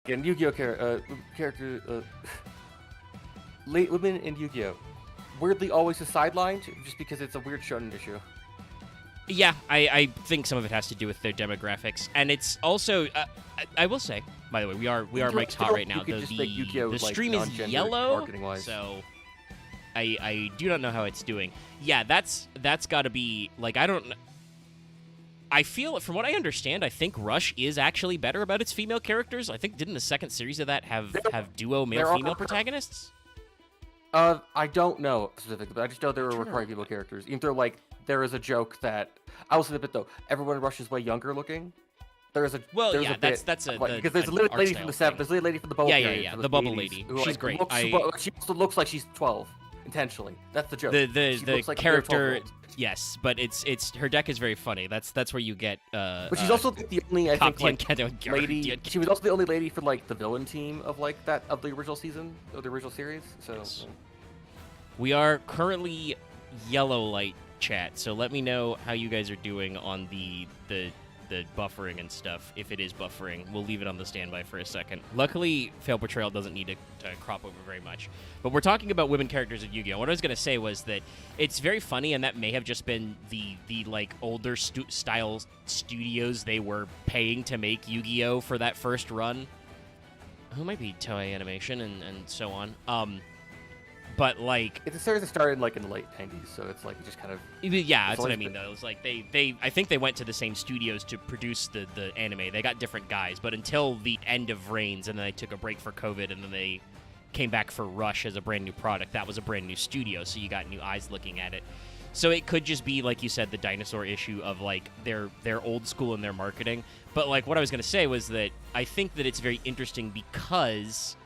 in Yu-Gi-Oh late women in Yu-Gi-Oh weirdly always is sidelined just because it's a weird shonen issue. Yeah, I think some of it has to do with their demographics, and it's also I will say, by the way, we are Mike's hot right now. The stream is yellow, so I do not know how it's doing. Yeah, that's got to be like I feel, from what I understand, I think Rush is actually better about its female characters. I think didn't the second series of that have duo male-female protagonists? I don't know specifically, but I just know there were required female characters. Even though, like, there is a joke that I will say a bit though. Everyone in Rush is way younger looking. There's a that's because there's a little lady from the '70s. There's a lady from the bubble. Yeah, the bubble lady. She's great. She also looks like she's 12 intentionally. That's the joke. The like character. Yes, but it's her deck is very funny. That's where you get. But she's also the only lady. She was also the only lady for like the villain team of like that of the original season of the original series. So yes. We are currently yellow light chat. So let me know how you guys are doing on the buffering and stuff. If it is buffering, we'll leave it on the standby for a second. Luckily, Fail Portrayal doesn't need to crop over very much. But we're talking about women characters in Yu-Gi-Oh! What I was going to say was that it's very funny, and that may have just been the like older style studios they were paying to make Yu-Gi-Oh! For that first run. Who might be Toei Animation and so on. But like, it's a series that started like in the late 90s, so it's like just kind of that's what I mean though. It's like they I think they went to the same studios to produce the anime. They got different guys, but until the end of Reigns, and then they took a break for COVID, and then they came back for Rush as a brand new product. That was a brand new studio, so you got new eyes looking at it. So it could just be, like you said, the dinosaur issue of like they're old school in their marketing. But like what I was gonna say was that I think that it's very interesting because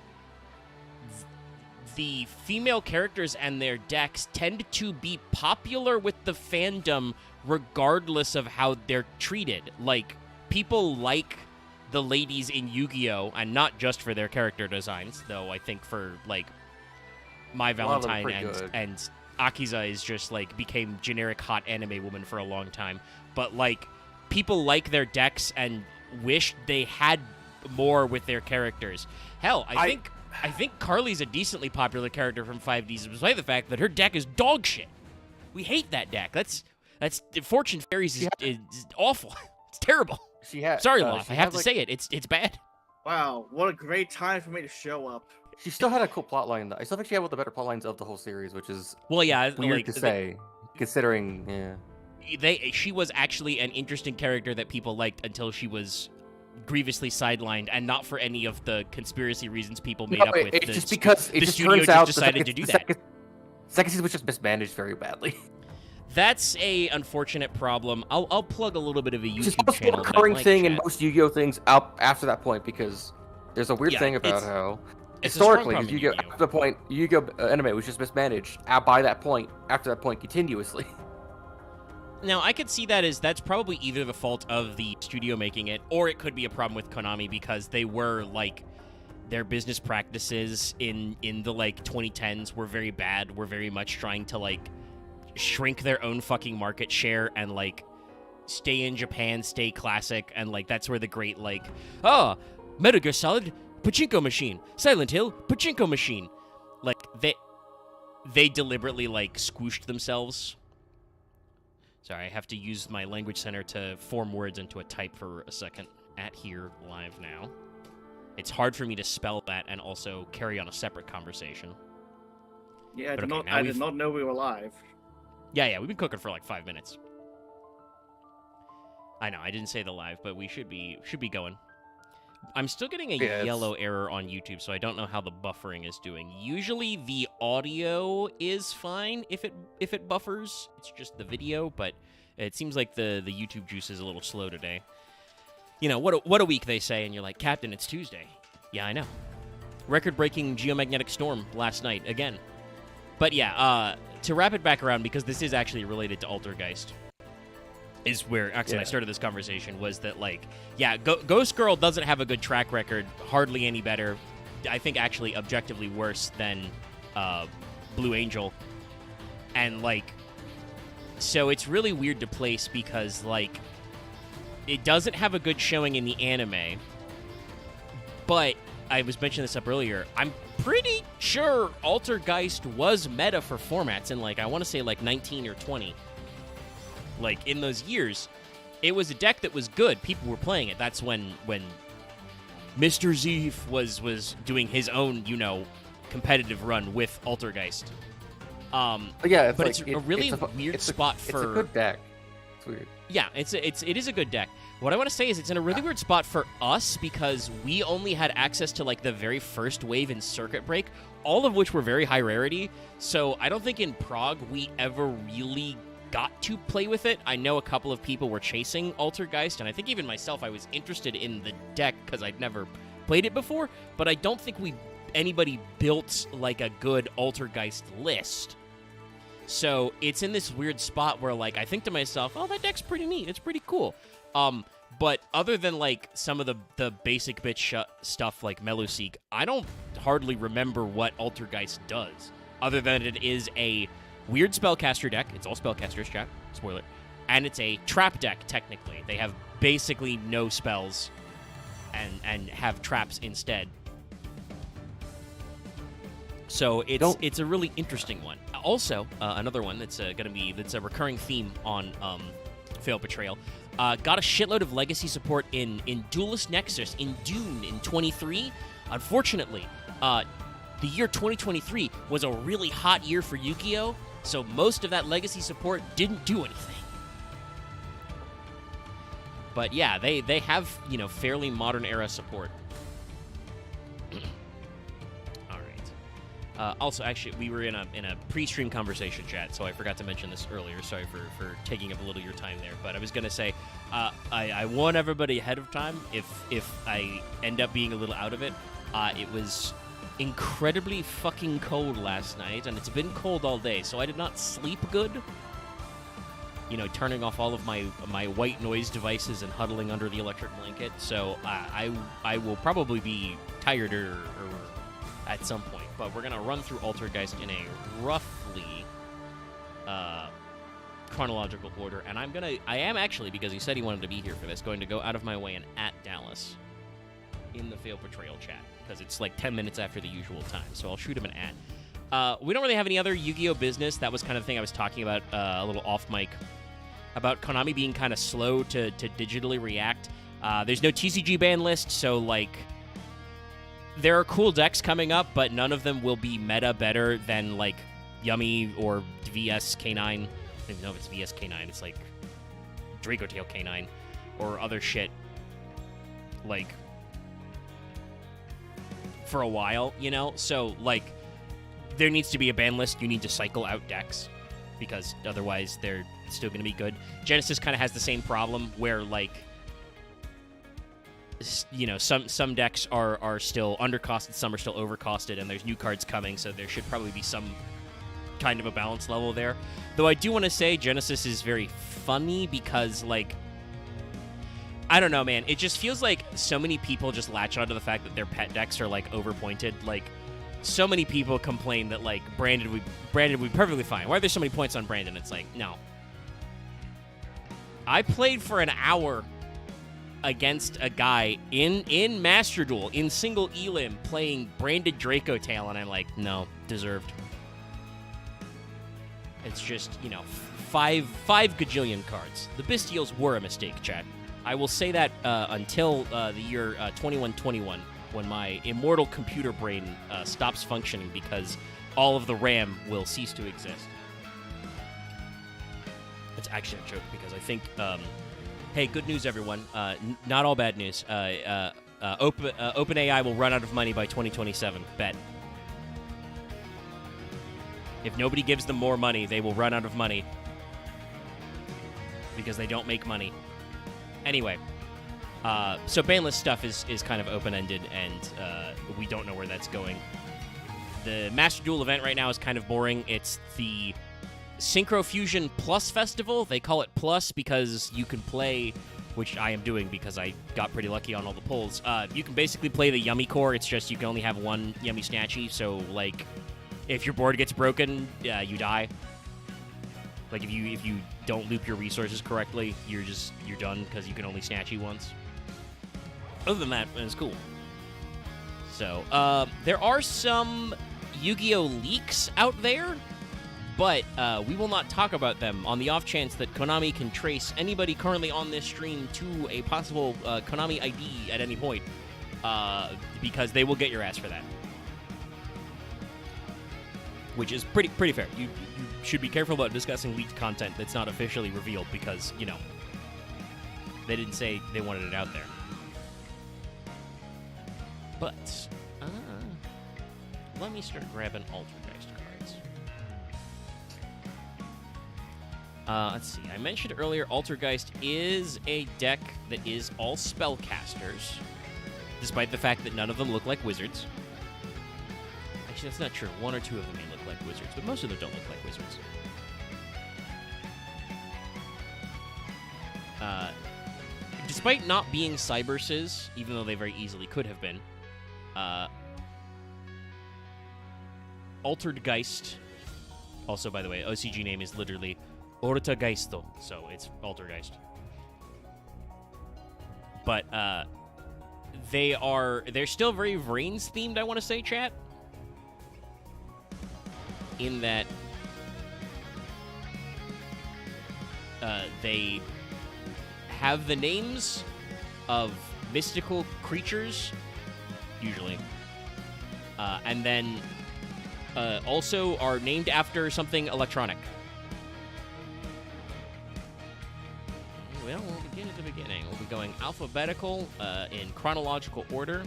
the female characters and their decks tend to be popular with the fandom regardless of how they're treated. Like, people like the ladies in Yu-Gi-Oh! And not just for their character designs, though I think for, like, My Valentine and Akiza is just, like, became generic hot anime woman for a long time. But, like, people like their decks and wish they had more with their characters. Hell, I think Carly's a decently popular character from 5Ds, despite the fact that her deck is dog shit. We hate that deck. That's Fortune Fairies is awful. It's terrible. Sorry, Loth. I have to say it. It's bad. Wow, what a great time for me to show up. She still had a cool plotline though. I still think she had one of the better plotlines of the whole series, which is weird to say, considering she was actually an interesting character that people liked until she was grievously sidelined, and not for any of the conspiracy reasons people made up with. It's just because it just turns out decided to do that. Second season was just mismanaged very badly. That's a unfortunate problem. I'll plug a little bit of a YouTube channel. It's a recurring thing in most Yu-Gi-Oh things out after that point, because there's a weird thing about how historically, because Yu-Gi-Oh after the point, Yu-Gi-Oh anime was just mismanaged by that point, after that point, continuously. Now, I could see that as that's probably either the fault of the studio making it, or it could be a problem with Konami because they were, like, their business practices in the, like, 2010s were very bad, were very much trying to, like, shrink their own fucking market share and, like, stay in Japan, stay classic, and, like, that's where the great, like, Metal Gear Solid, pachinko machine, Silent Hill, pachinko machine. Like, they deliberately, like, squooshed themselves. Sorry, I have to use my language center to form words into a type for a second. At here, live now. It's hard for me to spell that and also carry on a separate conversation. Yeah, I did not know we were live. Yeah, we've been cooking for like 5 minutes. I know, I didn't say the live, but we should be going. I'm still getting a yellow error on YouTube, so I don't know how the buffering is doing. Usually the audio is fine if it buffers. It's just the video, but it seems like the YouTube juice is a little slow today. You know, what a week, they say, and you're like, Captain, it's Tuesday. Yeah, I know. Record-breaking geomagnetic storm last night, again. But yeah, to wrap it back around, because this is actually related to Altergeist, is where actually I started this conversation, was that, like, yeah, Ghost Girl doesn't have a good track record, hardly any better. I think actually objectively worse than Blue Angel. And, like, so it's really weird to place because, like, it doesn't have a good showing in the anime, but I was mentioning this up earlier. I'm pretty sure Altergeist was meta for formats in, like, I want to say, like, 19 or 20. Like, in those years, it was a deck that was good. People were playing it. That's when Mr. Zeef was doing his own, competitive run with Altergeist. Yeah, it's a really weird spot for... It's a good deck. It's weird. Yeah, it is a good deck. What I want to say is it's in a really weird spot for us because we only had access to, like, the very first wave in Circuit Break, all of which were very high rarity. So I don't think in Prague we ever really got to play with it. I know a couple of people were chasing Altergeist, and I think even myself, I was interested in the deck because I'd never played it before, but I don't think anybody built, like, a good Altergeist list. So it's in this weird spot where, like, I think to myself, oh, that deck's pretty neat. It's pretty cool. But other than, like, some of the basic bit stuff like Meluseek, I don't hardly remember what Altergeist does, other than it is a weird spellcaster deck. It's all spellcasters, chat. Spoiler. And it's a trap deck, technically. They have basically no spells and have traps instead. So it's a really interesting one. Also, another one that's a recurring theme on Failed Portrayal. Got a shitload of legacy support in Duelist Nexus in Dune in 23. Unfortunately, the year 2023 was a really hot year for Yu-Gi-Oh! So most of that legacy support didn't do anything. But yeah, they have, fairly modern era support. Also, actually, we were in a pre-stream conversation chat, so I forgot to mention this earlier. Sorry for taking up a little of your time there. But I was going to say, I warn everybody ahead of time if I end up being a little out of it. It was incredibly fucking cold last night, and it's been cold all day, so I did not sleep good. Turning off all of my white noise devices and huddling under the electric blanket. So I will probably be tired or at some point. But we're going to run through Altergeist in a roughly chronological order. And I am actually, because he said he wanted to be here for this, going to go out of my way and at Dallas in the Failed Portrayal chat, because it's like 10 minutes after the usual time. So I'll shoot him an ad. We don't really have any other Yu-Gi-Oh! Business. That was kind of the thing I was talking about a little off mic, about Konami being kind of slow to digitally react. There's no TCG ban list, so, like, there are cool decks coming up, but none of them will be meta better than, like, Yummy or VS K9. I don't even know if it's VS K9. It's, like, Draco Tail K9 or other shit, like, for a while, So, like, there needs to be a ban list. You need to cycle out decks because otherwise they're still going to be good. Genesis kind of has the same problem where, like, some decks are still undercosted, some are still overcosted, and there's new cards coming, so there should probably be some kind of a balance level there. Though I do want to say Genesis is very funny because, like, I don't know, man. It just feels like so many people just latch onto the fact that their pet decks are, like, overpointed. Like, so many people complain that, like, Branded would be perfectly fine. Why are there so many points on Brandon? It's like, no. I played for an hour against a guy in Master Duel, in single elim, playing Branded Draco Tail, and I'm like, no, deserved. It's just, 5 gajillion cards. The Bestials were a mistake, chat. I will say that until the year 2121, when my immortal computer brain stops functioning because all of the RAM will cease to exist. It's actually a joke because I think... Hey, good news, everyone. Not all bad news. OpenAI will run out of money by 2027. Bet. If nobody gives them more money, they will run out of money. Because they don't make money. Anyway. So banless stuff is kind of open-ended, and we don't know where that's going. The Master Duel event right now is kind of boring. It's the Synchro Fusion Plus Festival. They call it Plus because you can play, which I am doing because I got pretty lucky on all the polls. You can basically play the Yummy core. It's just you can only have one Yummy Snatchy. So, like, if your board gets broken, you die. Like, if you don't loop your resources correctly, you're done because you can only Snatchy once. Other than that, it's cool. So, there are some Yu-Gi-Oh! Leaks out there, but we will not talk about them on the off chance that Konami can trace anybody currently on this stream to a possible Konami ID at any point, because they will get your ass for that. Which is pretty fair. You should be careful about discussing leaked content that's not officially revealed because, you know, they didn't say they wanted it out there. But, let me start grabbing Altergeist cards. Let's see. I mentioned earlier Altergeist is a deck that is all spellcasters, despite the fact that none of them look like wizards. Actually, that's not true. One or two of them may look like wizards, but most of them don't look like wizards. Despite not being Cyberses, even though they very easily could have been, Altered Geist, also, by the way, OCG name is literally Ortageisto, so it's Altergeist. But, they're still very Vrains-themed, I want to say, chat. In that, they have the names of mystical creatures, usually, and then also are named after something electronic. Well, we'll begin at the beginning. We'll be going alphabetical in chronological order,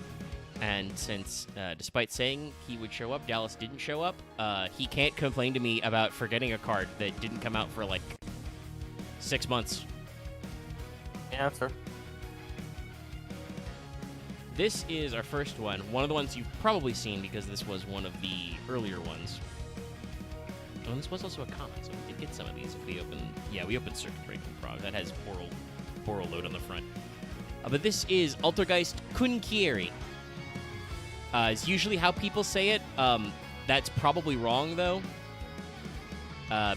and since, despite saying he would show up, Dallas didn't show up, he can't complain to me about forgetting a card that didn't come out for, like, 6 months. Yeah, that's fair. This is our first one. One of the ones you've probably seen because this was one of the earlier ones. Oh, and this was also a common, so we did get some of these if we open... Yeah, we opened Circuit Breaking Frog. That has Boral Load on the front. But this is Altergeist Kunkieri. It's usually how people say it. That's probably wrong, though.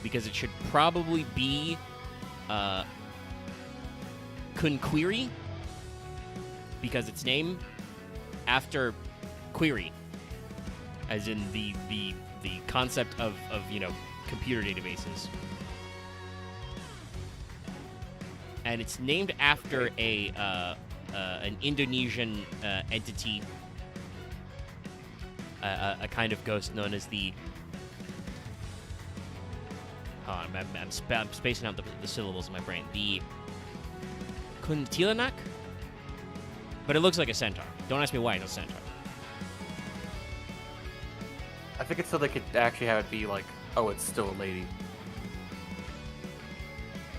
Because it should probably be... Kunquiri, because it's named after query, as in the concept of you know, computer databases, and it's named after an Indonesian entity, a kind of ghost known as the. I'm spacing out the syllables in my brain. The Kuntilanak? But it looks like a centaur. Don't ask me why it's a centaur. I think it's so they could actually have it be like, oh, it's still a lady.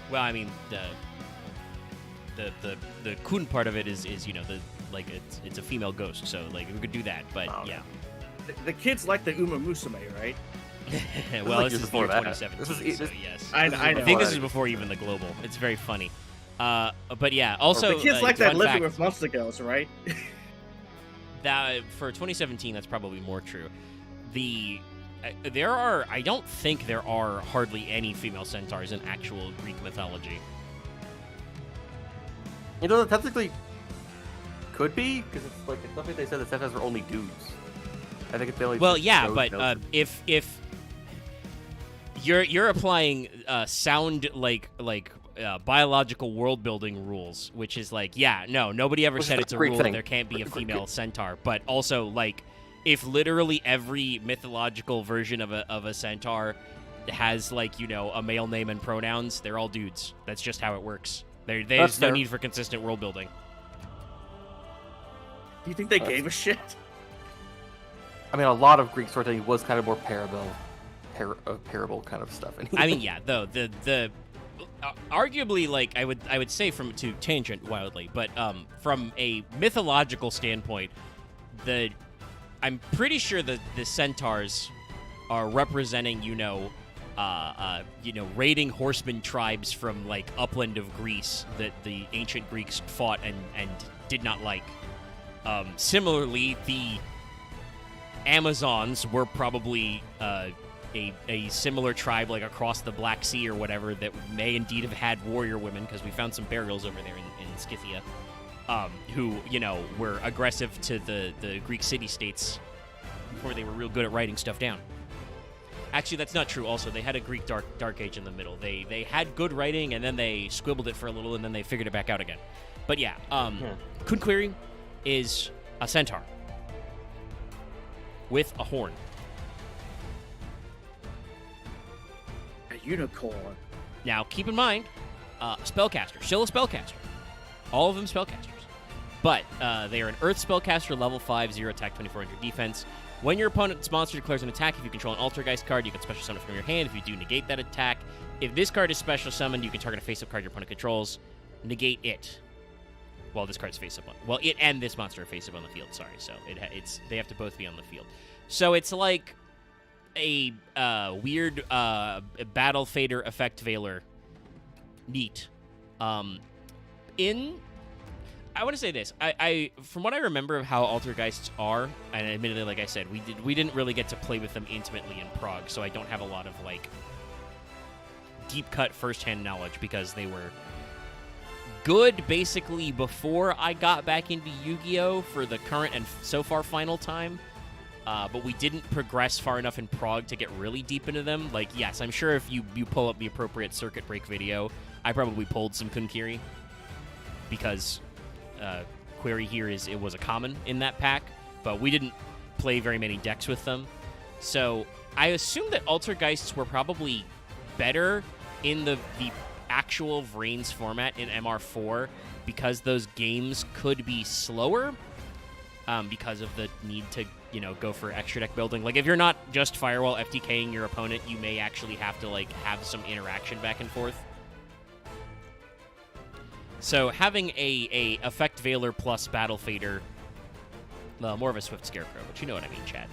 Well, I mean, the kun part of it is you know, it's a female ghost, so like we could do that, but yeah. The kids like the Uma Musume, right? Well, like this is before year that. 2017, so yes. I know. I think this is before even the global. It's very funny. But yeah, also... The kids like that living fact, with monster girls, right? That for 2017, that's probably more true. I don't think there are hardly any female centaurs in actual Greek mythology. You know, that technically could be, because it's like, it's nothing they said that centaurs were only dudes. I think it's the only... Well, yeah, but if you're applying sound like biological world building rules, which is like, yeah, no, nobody ever said it's a rule that there can't be a female centaur, but also like, if literally every mythological version of a centaur has like, you know, a male name and pronouns, they're all dudes. That's just how it works. There's no need for consistent world building. Do you think they gave a shit? I mean, a lot of Greek storytelling was kind of more parable kind of stuff. I mean, yeah, though the arguably, like, I would say to tangent wildly, but from a mythological standpoint, I'm pretty sure the centaurs are representing, you know, raiding horseman tribes from like upland of Greece that the ancient Greeks fought and did not like. Similarly, the Amazons were probably a similar tribe, like across the Black Sea or whatever, that may indeed have had warrior women, because we found some burials over there in Scythia. who, were aggressive to the Greek city-states before they were real good at writing stuff down. Actually, that's not true. Also, they had a Greek dark age in the middle. They had good writing, and then they squibbled it for a little, and then they figured it back out again. But yeah, Kunquiri is a centaur with a horn. A unicorn. Now, keep in mind, spellcaster, still a spellcaster. All of them spellcasters. But they are an Earth spellcaster, level 5, 0 attack, 2400 defense. When your opponent's monster declares an attack, if you control an Altergeist card, you can special summon it from your hand. If you do, negate that attack. If this card is special summoned, you can target a face-up card your opponent controls. Negate it. Well, this card's face-up on... Well, it and this monster are face-up on the field, sorry. So they have to both be on the field. So it's like a weird Battle Fader Effect Veiler. Neat. I want to say this. I from what I remember of how Altergeists are, and admittedly, like I said, we didn't really get to play with them intimately in Prague, so I don't have a lot of deep cut first-hand knowledge because they were good basically before I got back into Yu-Gi-Oh! For the current and so far final time. But we didn't progress far enough in Prague to get really deep into them. Yes, I'm sure if you pull up the appropriate circuit break video, I probably pulled some Kunquiri because Query here it was a common in that pack, but we didn't play very many decks with them. So I assume that Altergeists were probably better in the actual Vrains format in MR4 because those games could be slower because of the need to, go for extra deck building. If you're not just Firewall FTKing your opponent, you may actually have to, have some interaction back and forth. So having a Effect Veiler plus Battle Fader, more of a Swift Scarecrow, but you know what I mean, Chad,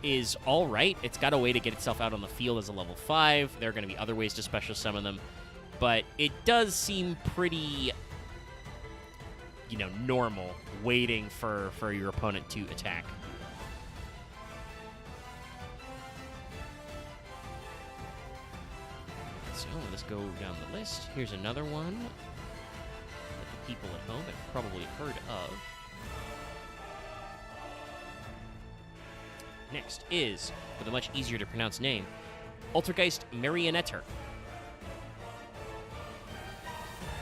is all right. It's got a way to get itself out on the field as a level 5. There are going to be other ways to special summon them, but it does seem pretty, normal, waiting for your opponent to attack. So let's go down the list. Here's another one that the people at home have probably heard of. Next is, with a much easier to pronounce name, Altergeist Marionetter.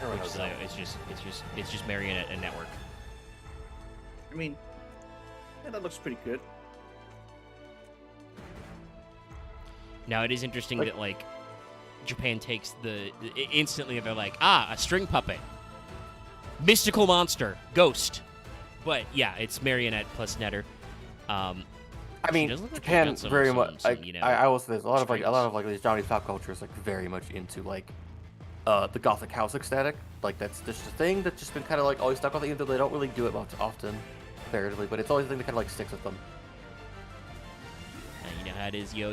Which is, it's just Marionette and Network. I mean, yeah, that looks pretty good. Now it is interesting that Japan takes instantly they're like, a string puppet, mystical monster, ghost. But yeah, it's Marionette plus Netter. I mean, Japan very much. I will say this: a lot of these Johnny's pop culture is very much into the Gothic house aesthetic. That's just a thing that's just been kind of always stuck with it. Even though they don't really do it much often, comparatively, but it's always a thing that kind of sticks with them. You know how it is, you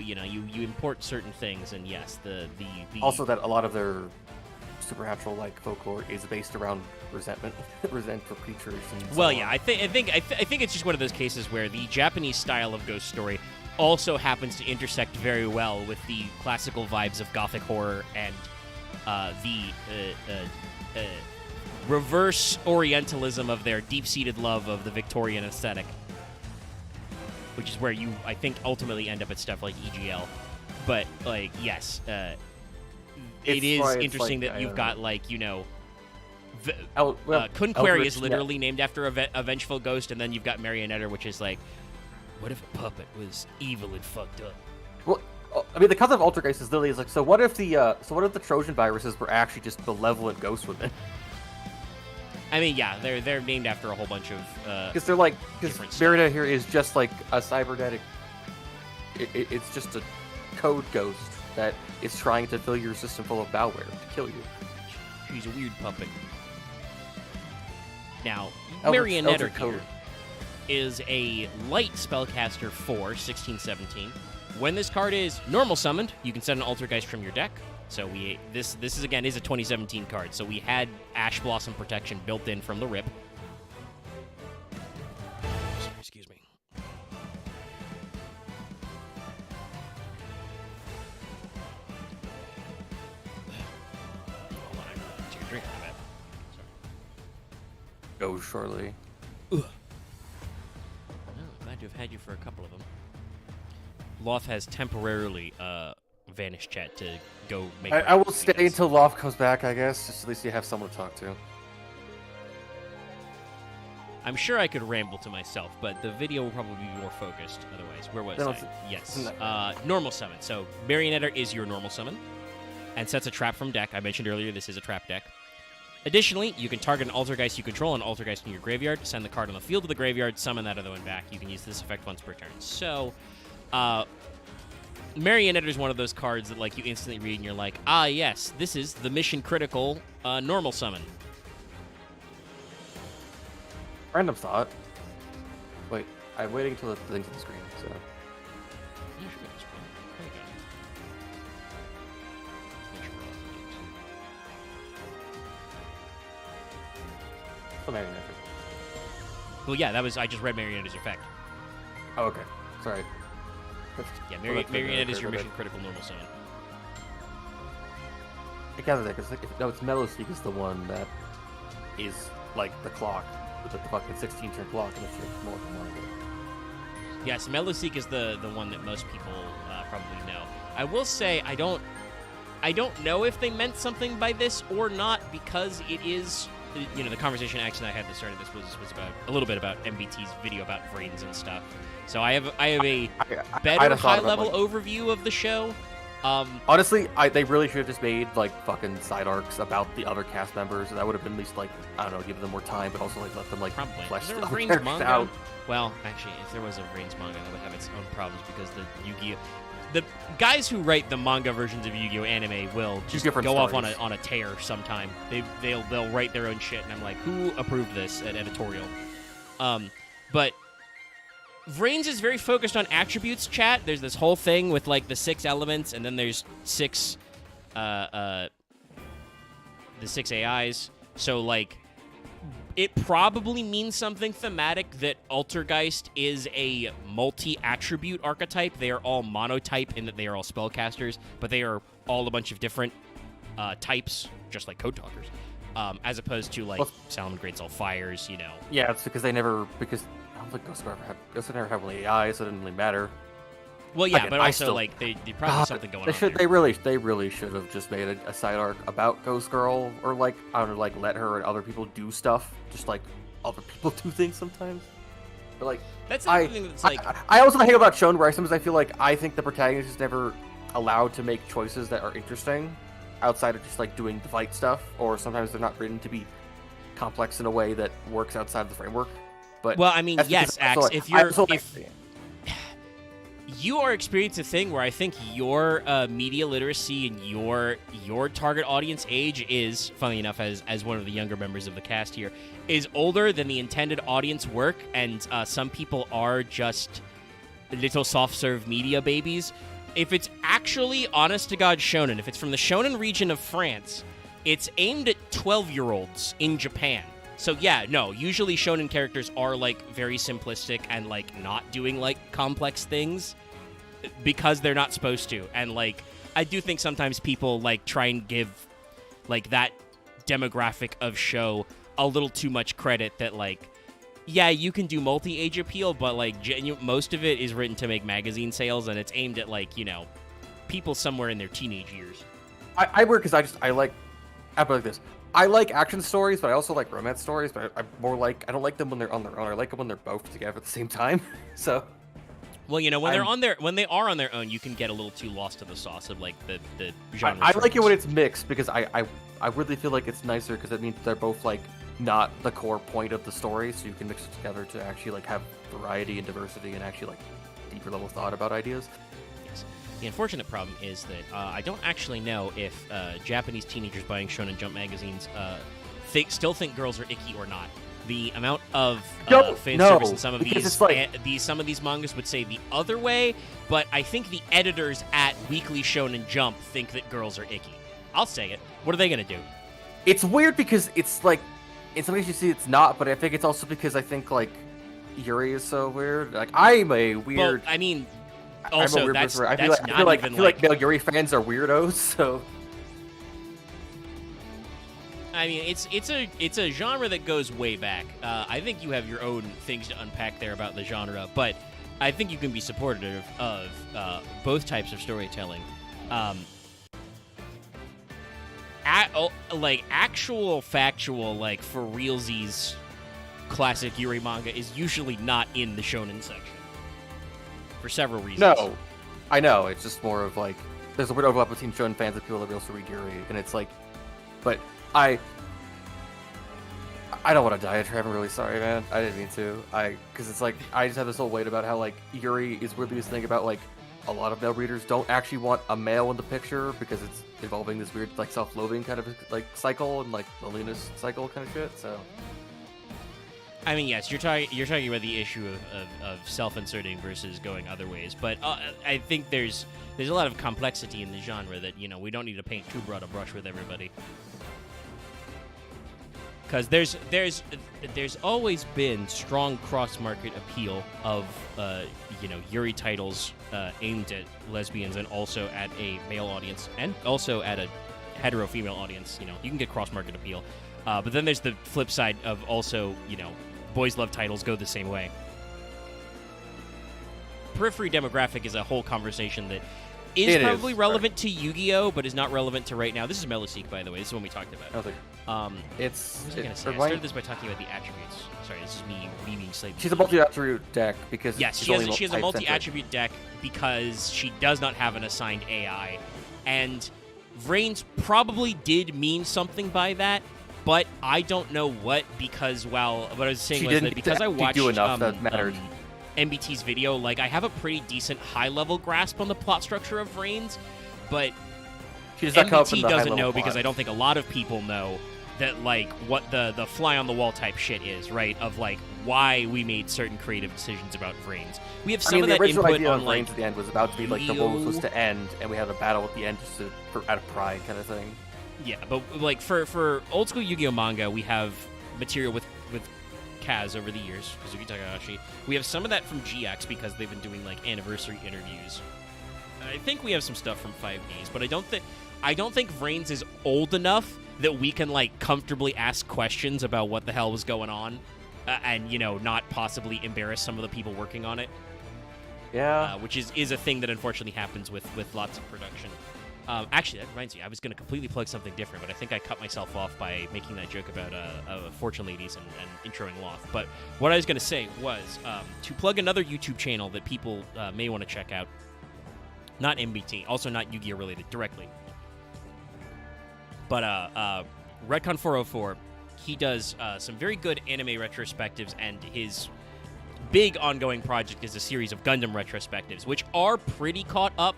import certain things, and yes, the also that a lot of their supernatural folklore is based around resentment for creatures. And well, yeah, I think it's just one of those cases where the Japanese style of ghost story also happens to intersect very well with the classical vibes of Gothic horror and the reverse Orientalism of their deep-seated love of the Victorian aesthetic, which is where you, I think, ultimately end up at stuff like EGL. But, yes, it is interesting that you've got, Kunqueri is literally named after a vengeful ghost, and then you've got Marionetter, which is what if a puppet was evil and fucked up? Well, I mean, the concept of Altergeist is literally so what if the Trojan viruses were actually just benevolent ghost women? I mean, yeah, they're named after a whole bunch of because they're because Marionette here is just a cybernetic. It's just a code ghost that is trying to fill your system full of malware to kill you. She's a weird puppet. Now, Marionetter here is a light spellcaster for 16-17. When this card is normal summoned, you can send an Altergeist from your deck. So this is again is a 2017 card. So we had Ash Blossom protection built in from the rip. Excuse me. Hold on, I take a drink of that. go shortly. Ugh. Oh, glad to have had you for a couple of them. Loth has temporarily vanished chat to go make... I will stay until Loth comes back, I guess. Just at least you have someone to talk to. I'm sure I could ramble to myself, but the video will probably be more focused otherwise. Where was I? Yes. Normal summon. So, Marionetta is your normal summon, and sets a trap from deck. I mentioned earlier this is a trap deck. Additionally, you can target an Altergeist you control, an Altergeist in your graveyard, send the card on the field to the graveyard, summon that other one back. You can use this effect once per turn. So, Marionetta is one of those cards that like you instantly read and you're like, ah, yes, this is the mission critical normal summon. Random thought. Wait, I'm waiting until the thing's on the screen, so... Yeah, sure, that's fine. There you go. Oh, Marionetta. Well, yeah, that was... I just read Marionetta's effect. Oh, okay. Sorry. Yeah, Marionetta is your mission critical normal summon. I gather that, because no, it's Meluseek is the one that is, like, the clock. With the fucking 16-turn clock, and it's more than one of it. Yes, Meluseek is the one that most people probably know. I will say I don't know if they meant something by this or not, because it is, you know, the conversation actually I had at the start of this was about a little bit about MBT's video about brains and stuff. So I have a better high-level overview of the show. Honestly, they really should have just made like fucking side arcs about the other cast members, and that would have been at least like, I don't know, give them more time, but also like let them like flesh the other Reigns characters manga out. Well, actually, if there was a Reigns manga, that would have its own problems because the Yu-Gi-Oh, the guys who write the manga versions of Yu-Gi-Oh anime will just go off on a tear sometime. They'll write their own shit, and I'm like, who approved this at editorial? But Reigns is very focused on attributes, chat. There's this whole thing with, like, the 6 elements, and then there's 6, the 6 AIs. So, like, it probably means something thematic that Altergeist is a multi-attribute archetype. They are all monotype in that they are all spellcasters, but they are all a bunch of different types, just like Code Talkers, as opposed to, like, Salomon Greats All Fires, you know. Yeah, it's because I don't think Ghost never had really AI, so it didn't really matter. Well, yeah, but also like they probably have something going on. They really should have just made a side arc about Ghost Girl, or like I don't know, like let her and other people do stuff, just like other people do things sometimes. But like that's the thing that's like I also hate about Shonen where sometimes I feel like I think the protagonist is never allowed to make choices that are interesting outside of just like doing the fight stuff, or sometimes they're not written to be complex in a way that works outside of the framework. But well, I mean, yes, Axe, if you are experiencing a thing where I think your media literacy and your target audience age is, funnily enough, as one of the younger members of the cast here, is older than the intended audience work, and some people are just little soft-serve media babies. If it's actually honest-to-God shonen, if it's from the shonen region of France, it's aimed at 12-year-olds in Japan. So yeah, no, usually shonen characters are, like, very simplistic and, like, not doing, like, complex things because they're not supposed to. And, like, I do think sometimes people, like, try and give, like, that demographic of show a little too much credit that, like, yeah, you can do multi-age appeal, but, like, most of it is written to make magazine sales, and it's aimed at, like, you know, people somewhere in their teenage years. I work because I like this. I like action stories, but I also like romance stories. But I don't like them when they're on their own. I like them when they're both together at the same time. So, well, you know, when they are on their own, you can get a little too lost in the sauce of like the genre. I like it when it's mixed because I really feel like it's nicer because it means they're both like not the core point of the story, so you can mix it together to actually like have variety and diversity and actually like deeper level thought about ideas. The unfortunate problem is that I don't actually know if Japanese teenagers buying Shonen Jump magazines still think girls are icky or not. The amount of fan service in some of these some of these mangas would say the other way, but I think the editors at Weekly Shonen Jump think that girls are icky. I'll say it. What are they going to do? It's weird because it's like, in some ways you see it's not, but I think it's also because I think like Yuri is so weird. Like I'm a weird. Well, I mean. Also, I feel like male Yuri fans are weirdos, so... I mean, it's a genre that goes way back. I think you have your own things to unpack there about the genre, but I think you can be supportive of both types of storytelling. Like actual factual, like for realsies, classic Yuri manga is usually not in the shonen section for several reasons. No, I know. It's just more of like there's a weird overlap between shonen fans and people that also read Yuri, and it's like, but I don't want to diatribe. I'm really sorry, man. I didn't mean to. Because it's like I just have this whole weight about how like Yuri is really this thing about like a lot of male readers don't actually want a male in the picture because it's involving this weird like self-loathing kind of like cycle and like loneliness cycle kind of shit. So. I mean, yes, you're talking about the issue of self-inserting versus going other ways, but I think there's a lot of complexity in the genre that we don't need to paint too broad a brush with everybody. Because there's always been strong cross-market appeal of Yuri titles aimed at lesbians and also at a male audience and also at a hetero-female audience. You can get cross-market appeal, but then there's the flip side of also boys love titles go the same way. Periphery demographic is a whole conversation that is probably relevant to Yu-Gi-Oh, but is not relevant to right now. This is Meluseek, by the way. This is one we talked about. Okay. What was I going to say? I started this by talking about the attributes. Sorry, this is me being slightly... She's a multi-attribute deck because... Yes, she has a multi-attribute deck because she does not have an assigned AI. And Vrains probably did mean something by that, but I don't know what, because, well, what I was saying was that because I watched that mattered. MBT's video, like, I have a pretty decent high-level grasp on the plot structure of Vrains, but MBT doesn't know because I don't think a lot of people know that, like, what the fly-on-the-wall type shit is, right? Of, like, why we made certain creative decisions about Vrains. We have some of that input on, like... the original idea of Vrains at the end was about to be, like, the world was supposed to end, and we had a battle at the end just out of pride kind of thing. Yeah, but, like, for old-school Yu-Gi-Oh! Manga, we have material with Kaz over the years, Kazuki Takahashi. We have some of that from GX because they've been doing, like, anniversary interviews. I think we have some stuff from 5Ds, but I don't think Vrains is old enough that we can, like, comfortably ask questions about what the hell was going on and, not possibly embarrass some of the people working on it. Yeah. Which is a thing that unfortunately happens with lots of production. Actually, that reminds me, I was going to completely plug something different, but I think I cut myself off by making that joke about Fortune Ladies and introing Loth. But what I was going to say was to plug another YouTube channel that people may want to check out. Not MBT, also not Yu-Gi-Oh! Related directly. But Redcon 404, he does some very good anime retrospectives, and his big ongoing project is a series of Gundam retrospectives, which are pretty caught up.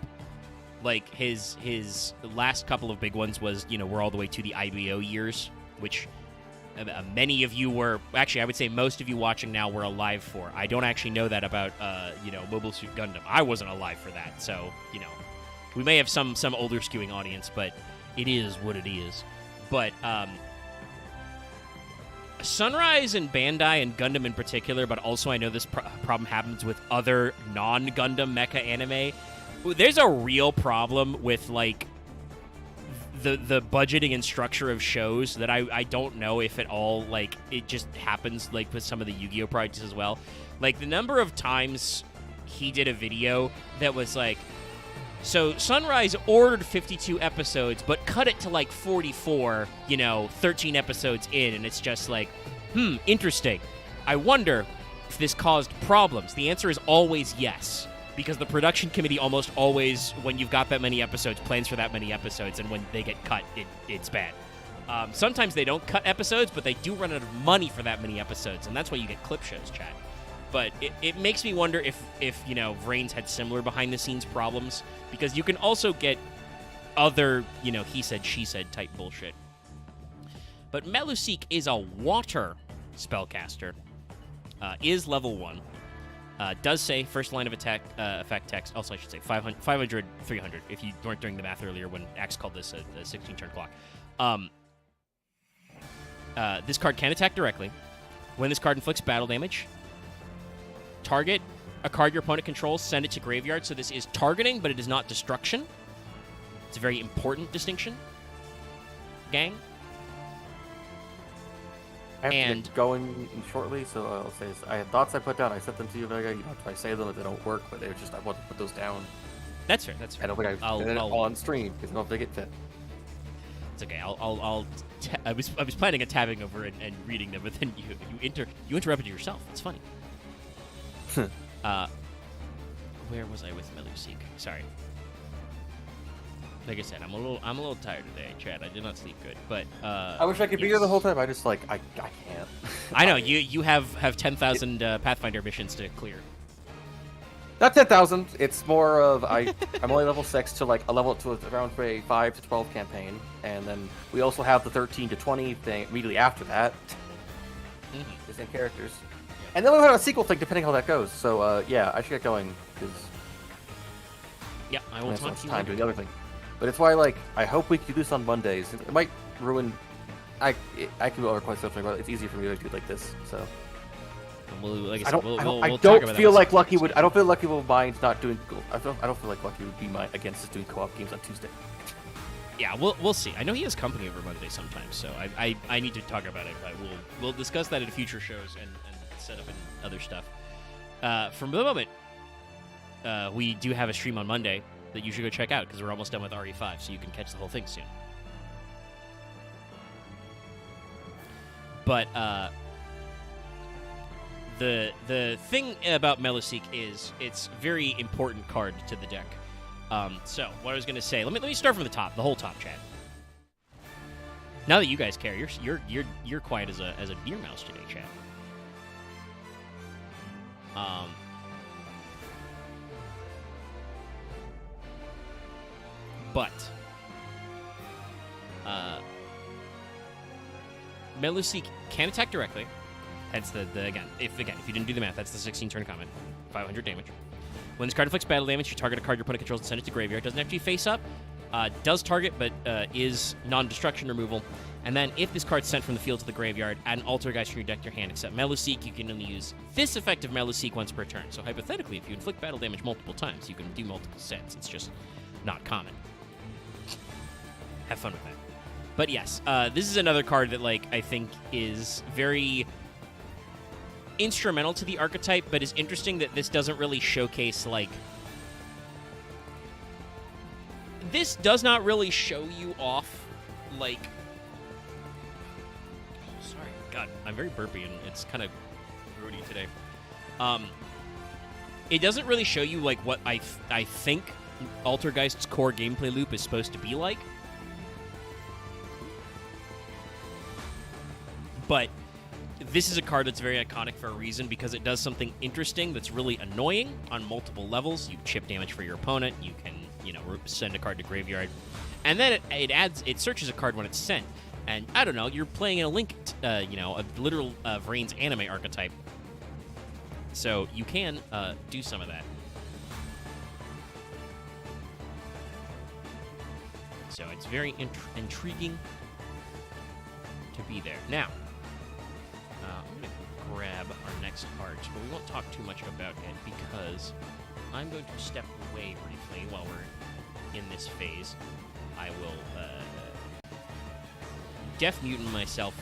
Like, his last couple of big ones was, we're all the way to the IBO years, which many of you were... Actually, I would say most of you watching now were alive for. I don't actually know that about, Mobile Suit Gundam. I wasn't alive for that, so, we may have some older skewing audience, but it is what it is. But, Sunrise and Bandai and Gundam in particular, but also I know this problem happens with other non-Gundam mecha anime. There's a real problem with, like, the budgeting and structure of shows that I don't know if at all, like, it just happens, like, with some of the Yu-Gi-Oh! Projects as well. Like, the number of times he did a video that was like, so Sunrise ordered 52 episodes, but cut it to, like, 44, 13 episodes in, and it's just like, interesting. I wonder if this caused problems. The answer is always yes. Because the production committee almost always, when you've got that many episodes, plans for that many episodes, and when they get cut, it's bad. Sometimes they don't cut episodes, but they do run out of money for that many episodes, and that's why you get clip shows, chat. But it makes me wonder if Vrains had similar behind-the-scenes problems, because you can also get other, he said, she said type bullshit. But Meluseek is a water spellcaster, is level 1. Does say first line of attack effect text. Also, I should say 500, 300, if you weren't doing the math earlier when Axe called this a 16-turn clock. This card can attack directly. When this card inflicts battle damage, target a card your opponent controls, send it to graveyard. So this is targeting, but it is not destruction. It's a very important distinction, gang. I have to get going shortly, so I'll say I had thoughts I put down. I sent them to you, Vega. You don't have to say them if they don't work, but they were just I want to put those down. That's fair. That's fair. I don't think I did it on stream because I don't think it fit. It's okay. I was planning on tabbing over and reading them, but then you interrupted yourself. It's funny. Where was I with Meluseek? Sorry. Like I said, I'm a little tired today, Chad. I did not sleep good, but I wish I could be here the whole time. I just I can't. I know you have 10,000 Pathfinder missions to clear. Not 10,000. It's more of I'm only level 6 to like a level to around a 5 to 12 campaign, and then we also have the 13 to 20 thing immediately after that. The same characters, and then we'll have a sequel thing depending how that goes. So yeah, I should get going because yeah, I will talk to you time doing the other thing. But it's why I hope we can do this on Mondays. It might ruin. I can do other quite stuff, but it's easier for me to do like this. So. Like I don't feel like Lucky would. I don't feel Lucky will mind not doing. I don't feel like Lucky would be against us doing co-op games on Tuesday. Yeah, we'll see. I know he has company over Monday sometimes, so I need to talk about it. But we'll discuss that in future shows and set up and other stuff. From the moment, we do have a stream on Monday that you should go check out because we're almost done with RE5, so you can catch the whole thing soon. But the thing about Meluseek is it's very important card to the deck. So what I was gonna say, let me start from the top, the whole top, Chad. Now that you guys care, you're quiet as a deer mouse today, Chad. But Meluseek can attack directly. Hence again, if you didn't do the math, that's the 16 turn comment. 500 damage. When this card inflicts battle damage, you target a card your opponent controls and send it to graveyard. Doesn't have to be face up. Does target, but is non-destruction removal. And then if this card's sent from the field to the graveyard, add an Altergeist from your deck to your hand. Except Meluseek, you can only use this effect of Meluseek once per turn. So hypothetically, if you inflict battle damage multiple times, you can do multiple sets. It's just not common. Have fun with that. But yes, this is another card that I think is very instrumental to the archetype, but it's interesting that this doesn't really showcase this does not really show you off sorry, God, I'm very burpy and it's kind of grody today. It doesn't really show you what I think Altergeist's core gameplay loop is supposed to be like. But this is a card that's very iconic for a reason because it does something interesting that's really annoying on multiple levels. You chip damage for your opponent. You can, send a card to graveyard. And then it searches a card when it's sent. And I don't know, you're playing in a Link, a literal Vrain's anime archetype. So you can do some of that. So it's very intriguing to be there. Now, I'm going to grab our next card, but we won't talk too much about it because I'm going to step away briefly while we're in this phase. I will def mutant myself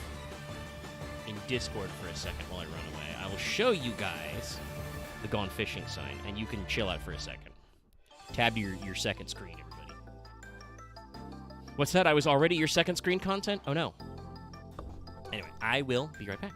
in Discord for a second while I run away. I will show you guys the Gone Fishing sign, and you can chill out for a second. Tab your second screen, everybody. What's that? I was already your second screen content? Oh, no. Anyway, I will be right back.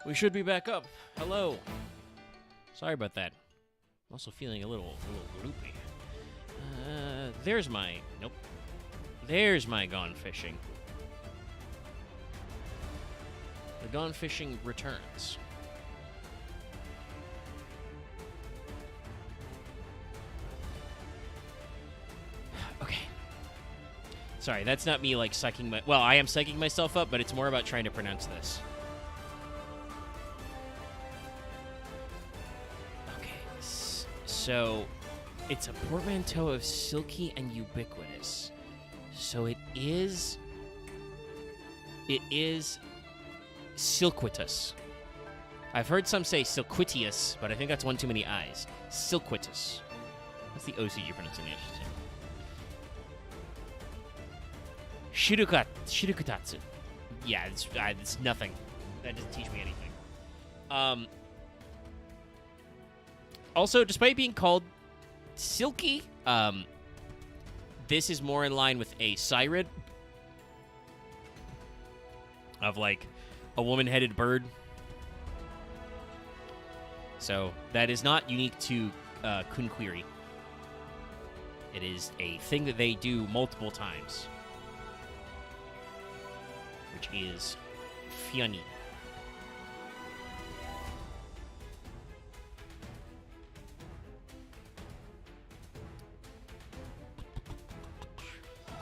We should be back up. Hello. Sorry about that. I'm also feeling a little loopy. There's my... Nope. There's my gone fishing. The gone fishing returns. Okay. Sorry, that's not me, like, psyching my... Well, I am psyching myself up, but it's more about trying to pronounce this. Okay. So, it's a portmanteau of silky and ubiquitous. So it is silquitous. I've heard some say silquitious, but I think that's one too many I's. Silquitous. What's the OCG pronunciation? Shirukutatsu. Yeah, it's nothing. That doesn't teach me anything. Also, despite being called silky, this is more in line with a Cyrid of, like, a woman-headed bird. So that is not unique to Kunquiri. It is a thing that they do multiple times, which is funny.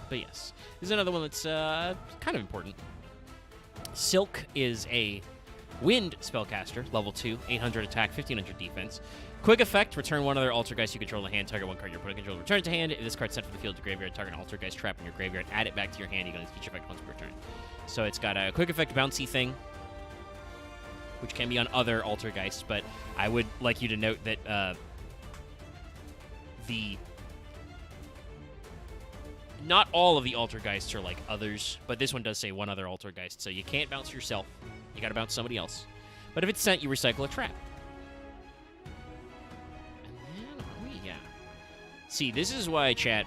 But yes, this is another one that's kind of important. Silk is a wind spellcaster, level 2, 800 attack, 1500 defense. Quick effect, return one other Altergeist you control to hand, target one card your opponent controls, return it to hand. If this card's sent from the field to graveyard, target an Altergeist trap in your graveyard, add it back to your hand, you can use each effect once per turn. So it's got a quick effect bouncy thing, which can be on other Altergeists, but I would like you to note that not all of the Altergeists are like others, but this one does say one other Altergeist, so you can't bounce yourself. You gotta bounce somebody else. But if it's sent, you recycle a trap. And then, oh yeah. See, this is why, chat,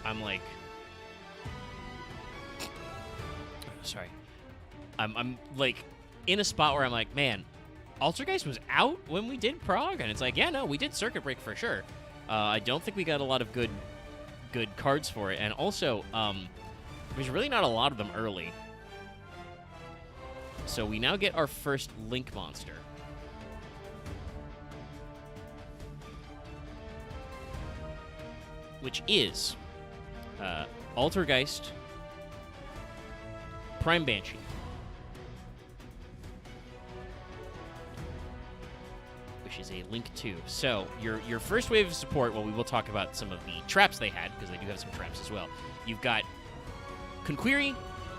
I'm like... Sorry. I'm like, in a spot where I'm like, man, Altergeist was out when we did Prague, and it's like, yeah, no, we did Circuit Break for sure. I don't think we got a lot of good cards for it, and also, there's really not a lot of them early. So we now get our first Link monster. Which is Altergeist Prime Banshee. Which is a Link 2. So, your first wave of support, well, we will talk about some of the traps they had, because they do have some traps as well. You've got Kunquiri,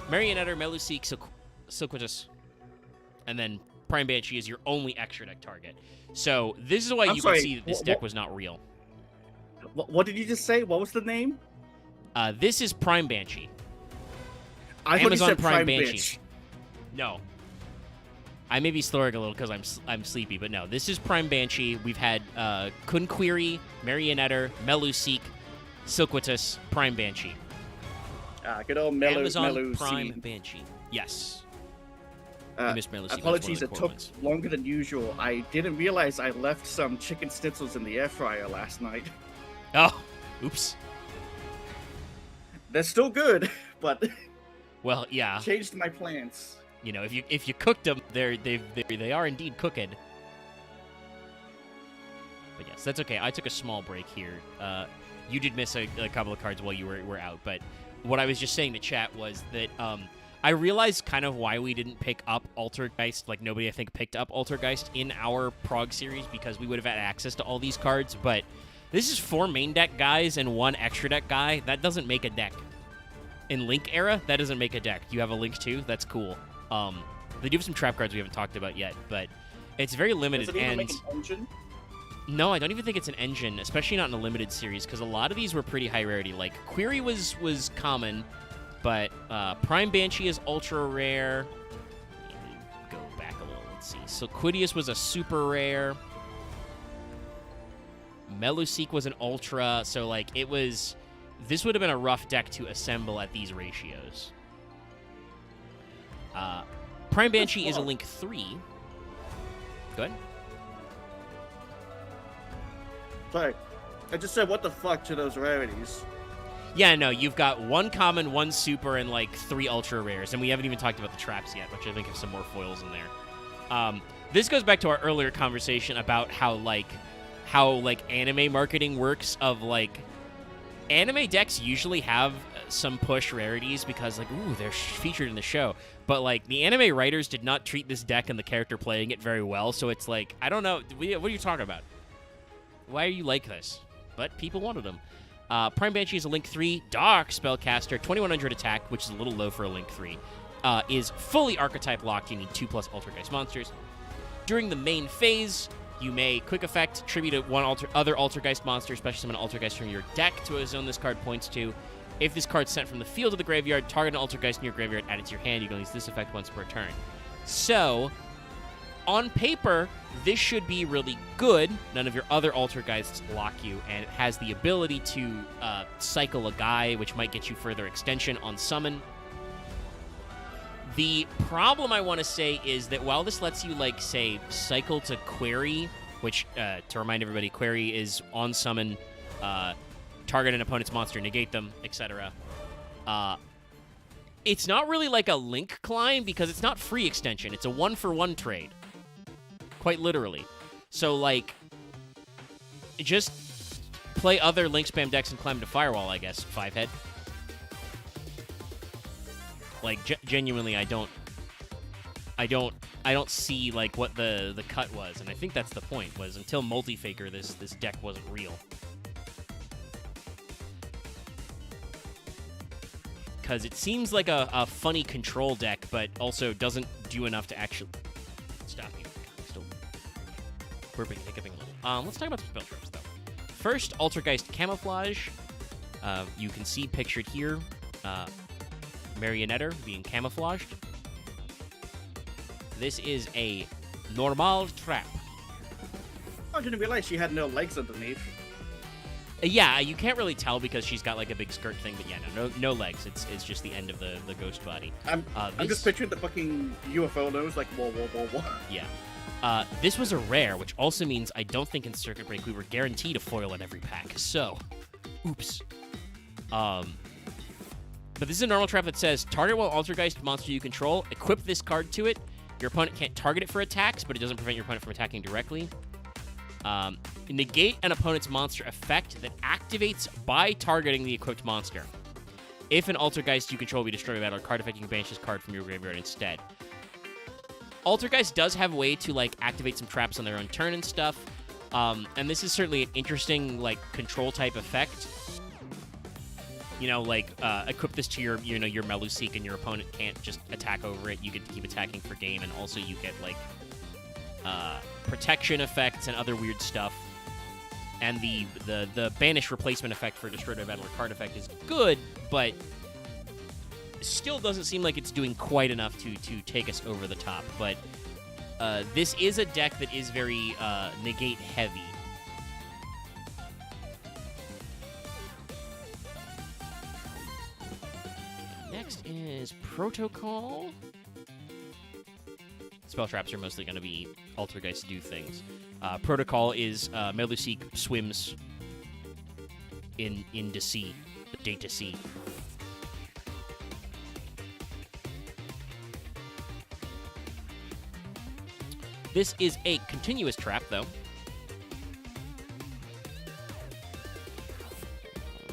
Marionetter, Meluseek, Silquitous, and then Prime Banshee is your only extra deck target. So, this is why you can see that this deck was not real. What did you just say? What was the name? This is Prime Banshee. I thought you said Prime Banshee. No. I may be slurring a little because I'm sleepy, but no. This is Prime Banshee. We've had Kunquiri, Marionetter, Meluseek, Silquitous, Prime Banshee. Good old Amazon Prime Banshee. Yes. Apologies, it took longer than usual. I didn't realize I left some chicken schnitzels in the air fryer last night. Oh, oops. They're still good, but well, yeah. Changed my plans. You know, if you cooked them, they are indeed cooked. But yes, that's okay. I took a small break here. You did miss a couple of cards while you were out, but what I was just saying to chat was that I realized kind of why we didn't pick up Altergeist. Like, nobody, I think, picked up Altergeist in our Prague series because we would have had access to all these cards. But this is 4 main deck guys and 1 extra deck guy. That doesn't make a deck. In Link era, that doesn't make a deck. You have a Link 2? That's cool. They do have some trap cards we haven't talked about yet, but it's very limited. Does it even make an engine? No, I don't even think it's an engine, especially not in a limited series, because a lot of these were pretty high rarity. Like, Query was common, but Prime Banshee is ultra rare. Go back a little, let's see. So Quidius was a super rare. Meluseek was an ultra, so like it was... This would have been a rough deck to assemble at these ratios. Prime Banshee is a Link 3. Go ahead. Sorry. I just said, what the fuck to those rarities? Yeah, no, you've got 1 common, 1 super, and, like, 3 ultra rares. And we haven't even talked about the traps yet, which I think have some more foils in there. This goes back to our earlier conversation about how anime marketing works of, like, anime decks usually have some push rarities because, like, ooh, they're featured in the show. But, like, the anime writers did not treat this deck and the character playing it very well, so it's like, I don't know, what are you talking about? Why are you like this? But people wanted them. Prime Banshee is a Link 3 Dark Spellcaster, 2100 attack, which is a little low for a Link 3. Is fully archetype locked. You need 2+ Altergeist monsters. During the main phase, you may quick effect tribute one other Altergeist monster, especially summon an Altergeist from your deck to a zone this card points to. If this card's sent from the field to the graveyard, target an Altergeist in your graveyard, add it to your hand. You can use this effect once per turn. So, on paper, this should be really good. None of your other Altergeists lock you, and it has the ability to cycle a guy, which might get you further extension on summon. The problem I want to say is that while this lets you, like, say, cycle to Query, which, to remind everybody, Query is on summon, target an opponent's monster, negate them, etc. It's not really like a Link climb because it's not free extension. It's a 1-for-1 trade. Quite literally. So, like, just play other Link spam decks and climb to Firewall, I guess, 5-head. Like, genuinely, I don't see, like, what the cut was, and I think that's the point, was until Multifaker, this deck wasn't real. Because it seems like a funny control deck, but also doesn't do enough to actually... Stop you. I'm still burping, hiccuping a little. Let's talk about some spell traps, though. First, Altergeist Camouflage. You can see pictured here, Marionetter being camouflaged. This is a normal trap. I didn't realize she had no legs underneath. Yeah, you can't really tell because she's got like a big skirt thing, but yeah, no legs. It's just the end of the ghost body. I'm just picturing the fucking UFO nose, like whoa. Yeah. This was a rare, which also means I don't think in Circuit Break we were guaranteed a foil in every pack. So, oops. But this is a normal trap that says, target one Altergeist monster you control, equip this card to it. Your opponent can't target it for attacks, but it doesn't prevent your opponent from attacking directly. Negate an opponent's monster effect that activates by targeting the equipped monster. If an Altergeist you control be destroyed by battle, card effect, you can banish this card from your graveyard instead. Altergeist does have a way to, like, activate some traps on their own turn and stuff. And this is certainly an interesting, like, control type effect. You know, like, equip this to your Meluseek, and your opponent can't just attack over it. You get to keep attacking for game, and also you get, like, protection effects and other weird stuff. And the banish replacement effect for destroyed by battle or card effect is good, but still doesn't seem like it's doing quite enough to take us over the top. But this is a deck that is very negate heavy. Next is Protocol. Spell traps are mostly going to be Altergeist do things. Protocol is Meluseek swims into sea, data sea. This is a continuous trap, though.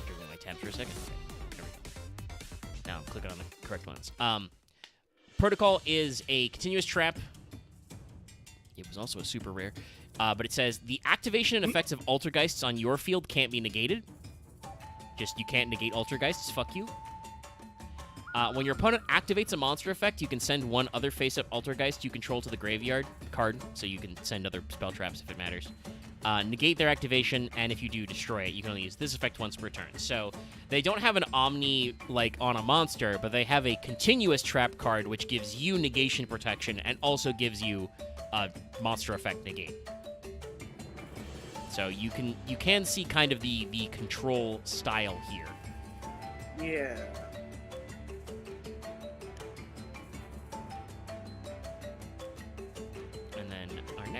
Dribbling my tabs for a second. There we go. Now I'm clicking on the correct ones. Protocol is a continuous trap. It was also a super rare. But it says, the activation and effects of Altergeists on your field can't be negated. Just, you can't negate Altergeists. Fuck you. When your opponent activates a monster effect, you can send one other face-up Altergeist you control to the graveyard card, so you can send other spell traps if it matters. Negate their activation, and if you do, destroy it. You can only use this effect once per turn. So they don't have an Omni, like, on a monster, but they have a continuous trap card, which gives you negation protection, and also gives you a monster effect negate. So you can see kind of the control style here. Yeah.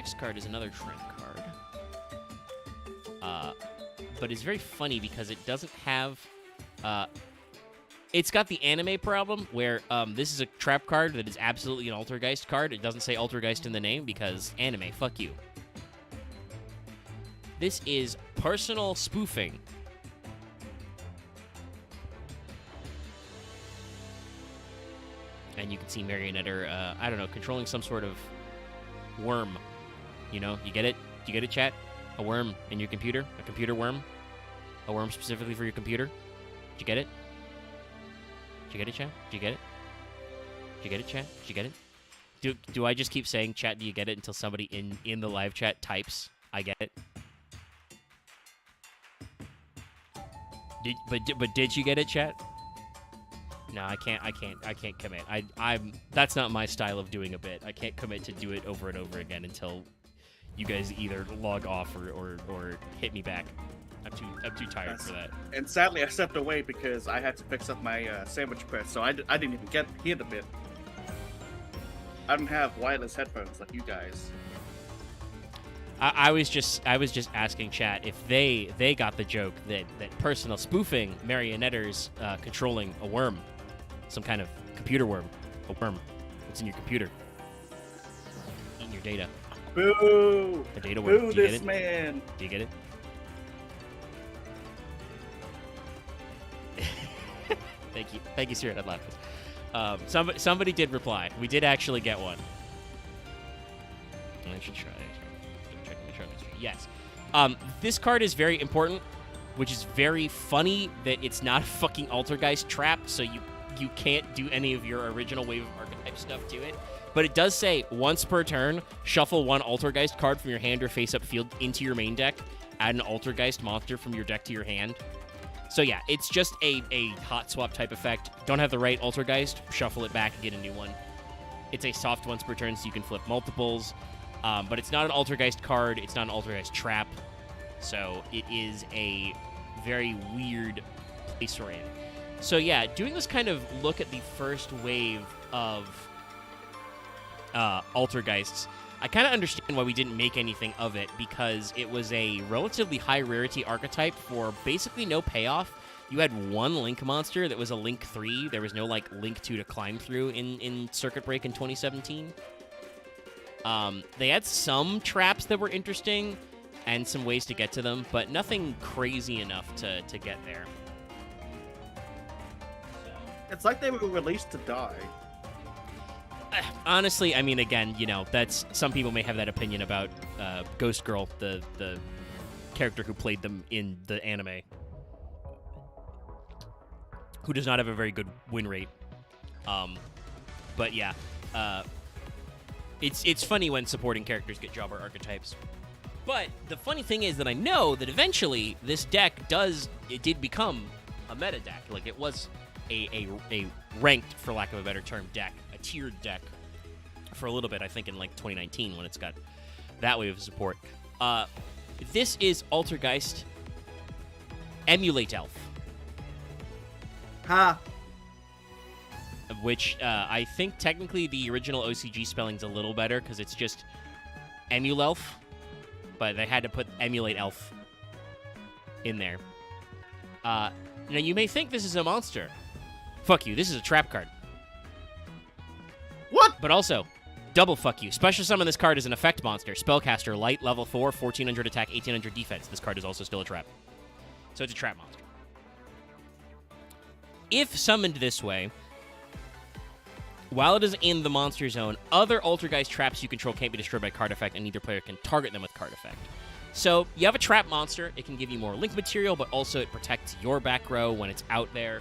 next card is another trend card. But it's very funny because it doesn't have... it's got the anime problem where this is a trap card that is absolutely an Altergeist card. It doesn't say Altergeist in the name because anime, fuck you. This is personal spoofing. And you can see Marionetter, I don't know, controlling some sort of worm. You know, you get it? Do you get it, chat? A worm in your computer? A computer worm? A worm specifically for your computer? Did you get it? Did you get it, chat? Did you get it? Did you get it, chat? Did you get it? Do I just keep saying, chat, do you get it, until somebody in the live chat types, I get it? But did you get it, chat? No, I can't commit. I'm that's not my style of doing a bit. I can't commit to do it over and over again until you guys either log off or hit me back. I'm too tired for that. And sadly, I stepped away because I had to fix up my sandwich press, so I didn't even hear the bit. I don't have wireless headphones like you guys. I was just asking chat if they got the joke that personal spoofing Marionetter's controlling a worm, some kind of computer worm, a worm that's in your computer, eating your data. Boo! A data worm. Boo Do you this get it? man! Do you get it? Thank you, Sir. I'd laugh. Somebody did reply. We did actually get one. I should try. Yes. This card is very important, which is very funny that it's not a fucking Altergeist trap, so you can't do any of your original Wave of Archetype stuff to it. But it does say, once per turn, shuffle one Altergeist card from your hand or face-up field into your main deck. Add an Altergeist monster from your deck to your hand. So yeah, it's just a hot swap type effect. Don't have the right Altergeist, shuffle it back and get a new one. It's a soft once per turn, so you can flip multiples. But it's not an Altergeist card. It's not an Altergeist trap. So it is a very weird place we're in. So yeah, doing this kind of look at the first wave of Altergeists, I kind of understand why we didn't make anything of it, because it was a relatively high rarity archetype for basically no payoff. You had one Link monster that was a Link 3. There was no, like, Link 2 to climb through in Circuit Break in 2017. They had some traps that were interesting and some ways to get to them, but nothing crazy enough to get there. It's like they were released to die. Honestly, I mean, again, you know, that's some people may have that opinion about Ghost Girl, the character who played them in the anime, who does not have a very good win rate. But yeah, it's funny when supporting characters get jobber archetypes. But the funny thing is that I know that eventually this deck did become a meta deck. Like, it was a ranked, for lack of a better term, deck, a tiered deck for a little bit, I think in like 2019 when it's got that wave of support. This is Altergeist Emulate Elf. Ha! Which I think technically the original OCG spelling's a little better because it's just Emulelf, but they had to put Emulate Elf in there. Now you may think this is a monster. Fuck you, this is a trap card. What? But also, double fuck you. Special summon this card as an effect monster. Spellcaster, light, level 4, 1400 attack, 1800 defense. This card is also still a trap. So it's a trap monster. If summoned this way, while it is in the monster zone, other Altergeist traps you control can't be destroyed by card effect, and neither player can target them with card effect. So you have a trap monster. It can give you more link material, but also it protects your back row when it's out there.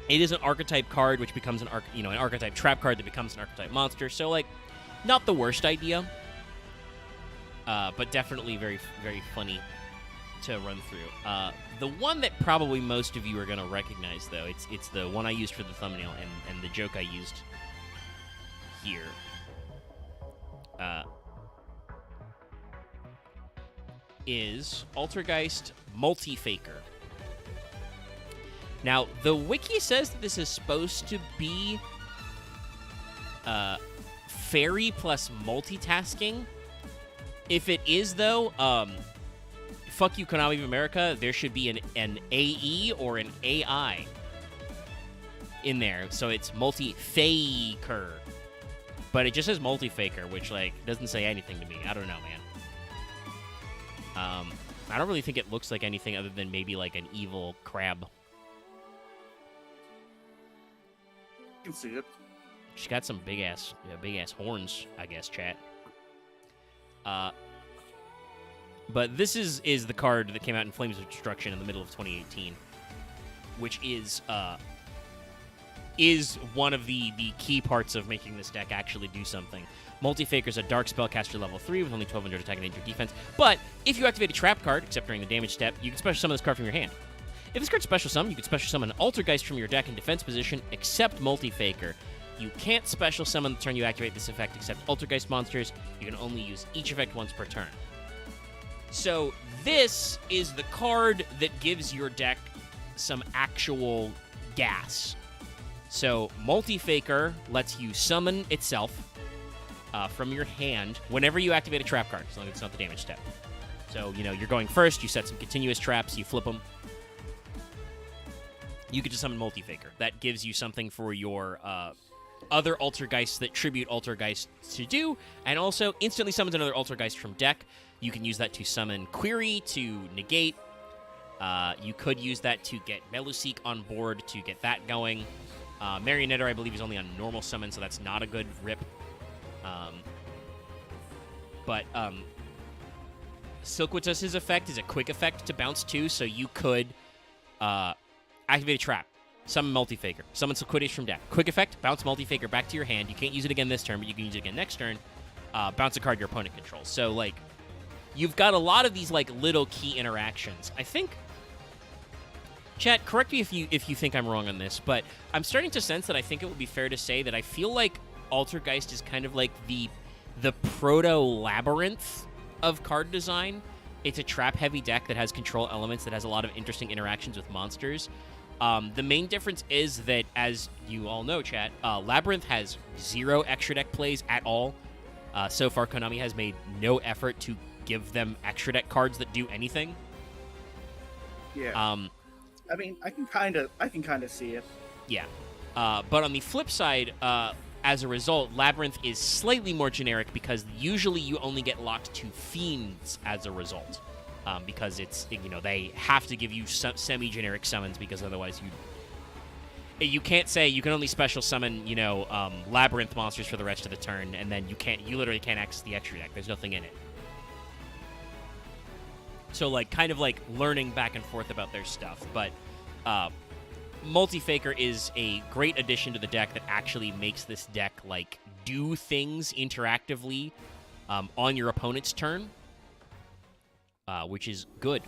It is an archetype card, which becomes an archetype trap card that becomes an archetype monster. So, like, not the worst idea, but definitely very, very funny to run through. The one that probably most of you are going to recognize, though, it's the one I used for the thumbnail and the joke I used here. Is Altergeist Multifaker. Now, the wiki says that this is supposed to be fairy plus multitasking. If it is, though, fuck you, Konami of America, there should be an AE or an AI in there. So it's Multifaker. But it just says Multifaker, which, like, doesn't say anything to me. I don't know, man. I don't really think it looks like anything other than maybe, like, an evil crab. You can see it. She's got some big-ass horns, I guess, chat. But this is the card that came out in Flames of Destruction in the middle of 2018, which is one of the key parts of making this deck actually do something. Multifaker is a Dark Spellcaster level 3 with only 1200 attack and danger defense, but if you activate a trap card, except during the damage step, you can special summon this card from your hand. If this card's special summon, you can special summon an Altergeist from your deck in defense position, except Multifaker. You can't special summon the turn you activate this effect except Altergeist monsters. You can only use each effect once per turn. So this is the card that gives your deck some actual gas. So Multifaker lets you summon itself from your hand whenever you activate a trap card, as long as it's not the damage step. So, you know, you're going first, you set some continuous traps, you flip them. You can just summon Multifaker. That gives you something for your other Altergeists that tribute Altergeist to do, and also instantly summons another Altergeist from deck. You can use that to summon Query to negate. You could use that to get Meluseek on board to get that going. Marionetter, I believe, is only on normal summon, so that's not a good rip. But Silkwatus's effect is a quick effect to bounce too, so you could activate a trap, summon Multifaker, summon Silkwatus from deck. Quick effect, bounce Multifaker back to your hand. You can't use it again this turn, but you can use it again next turn. Bounce a card your opponent controls. So, like, you've got a lot of these, like, little key interactions. I think... Chat, correct me if you think I'm wrong on this, but I'm starting to sense that I think it would be fair to say that I feel like Altergeist is kind of like the proto-labyrinth of card design. It's a trap-heavy deck that has control elements, that has a lot of interesting interactions with monsters. The main difference is that, as you all know, chat, Labyrinth has 0 extra deck plays at all. So far, Konami has made no effort to give them extra deck cards that do anything. Yeah. I mean, I can kind of see it. Yeah. But on the flip side, as a result, Labyrinth is slightly more generic because usually you only get locked to Fiends as a result. Because it's, you know, they have to give you semi-generic summons because otherwise you can't say you can only special summon, you know, Labyrinth monsters for the rest of the turn, and then you literally can't access the extra deck. There's nothing in it. So, like, kind of like learning back and forth about their stuff. But Multifaker is a great addition to the deck that actually makes this deck, like, do things interactively on your opponent's turn, which is good.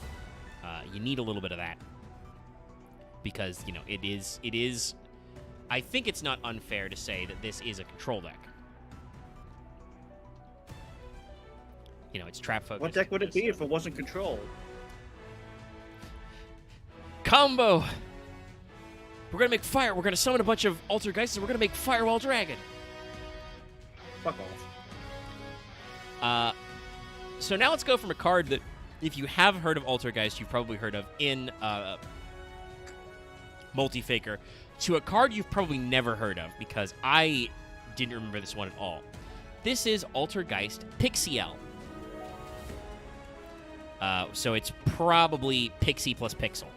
You need a little bit of that. Because, you know, it is... I think it's not unfair to say that this is a control deck. You know, it's trap focused. What deck would it be if it wasn't control? Combo! We're gonna make fire. We're gonna summon a bunch of Altergeists, and we're gonna make Firewall Dragon. Fuck off. So now let's go from a card that, if you have heard of Altergeist, you've probably heard of in Multifaker, to a card you've probably never heard of, because I didn't remember this one at all. This is Altergeist Pixiel. So it's probably Pixie plus Pixel.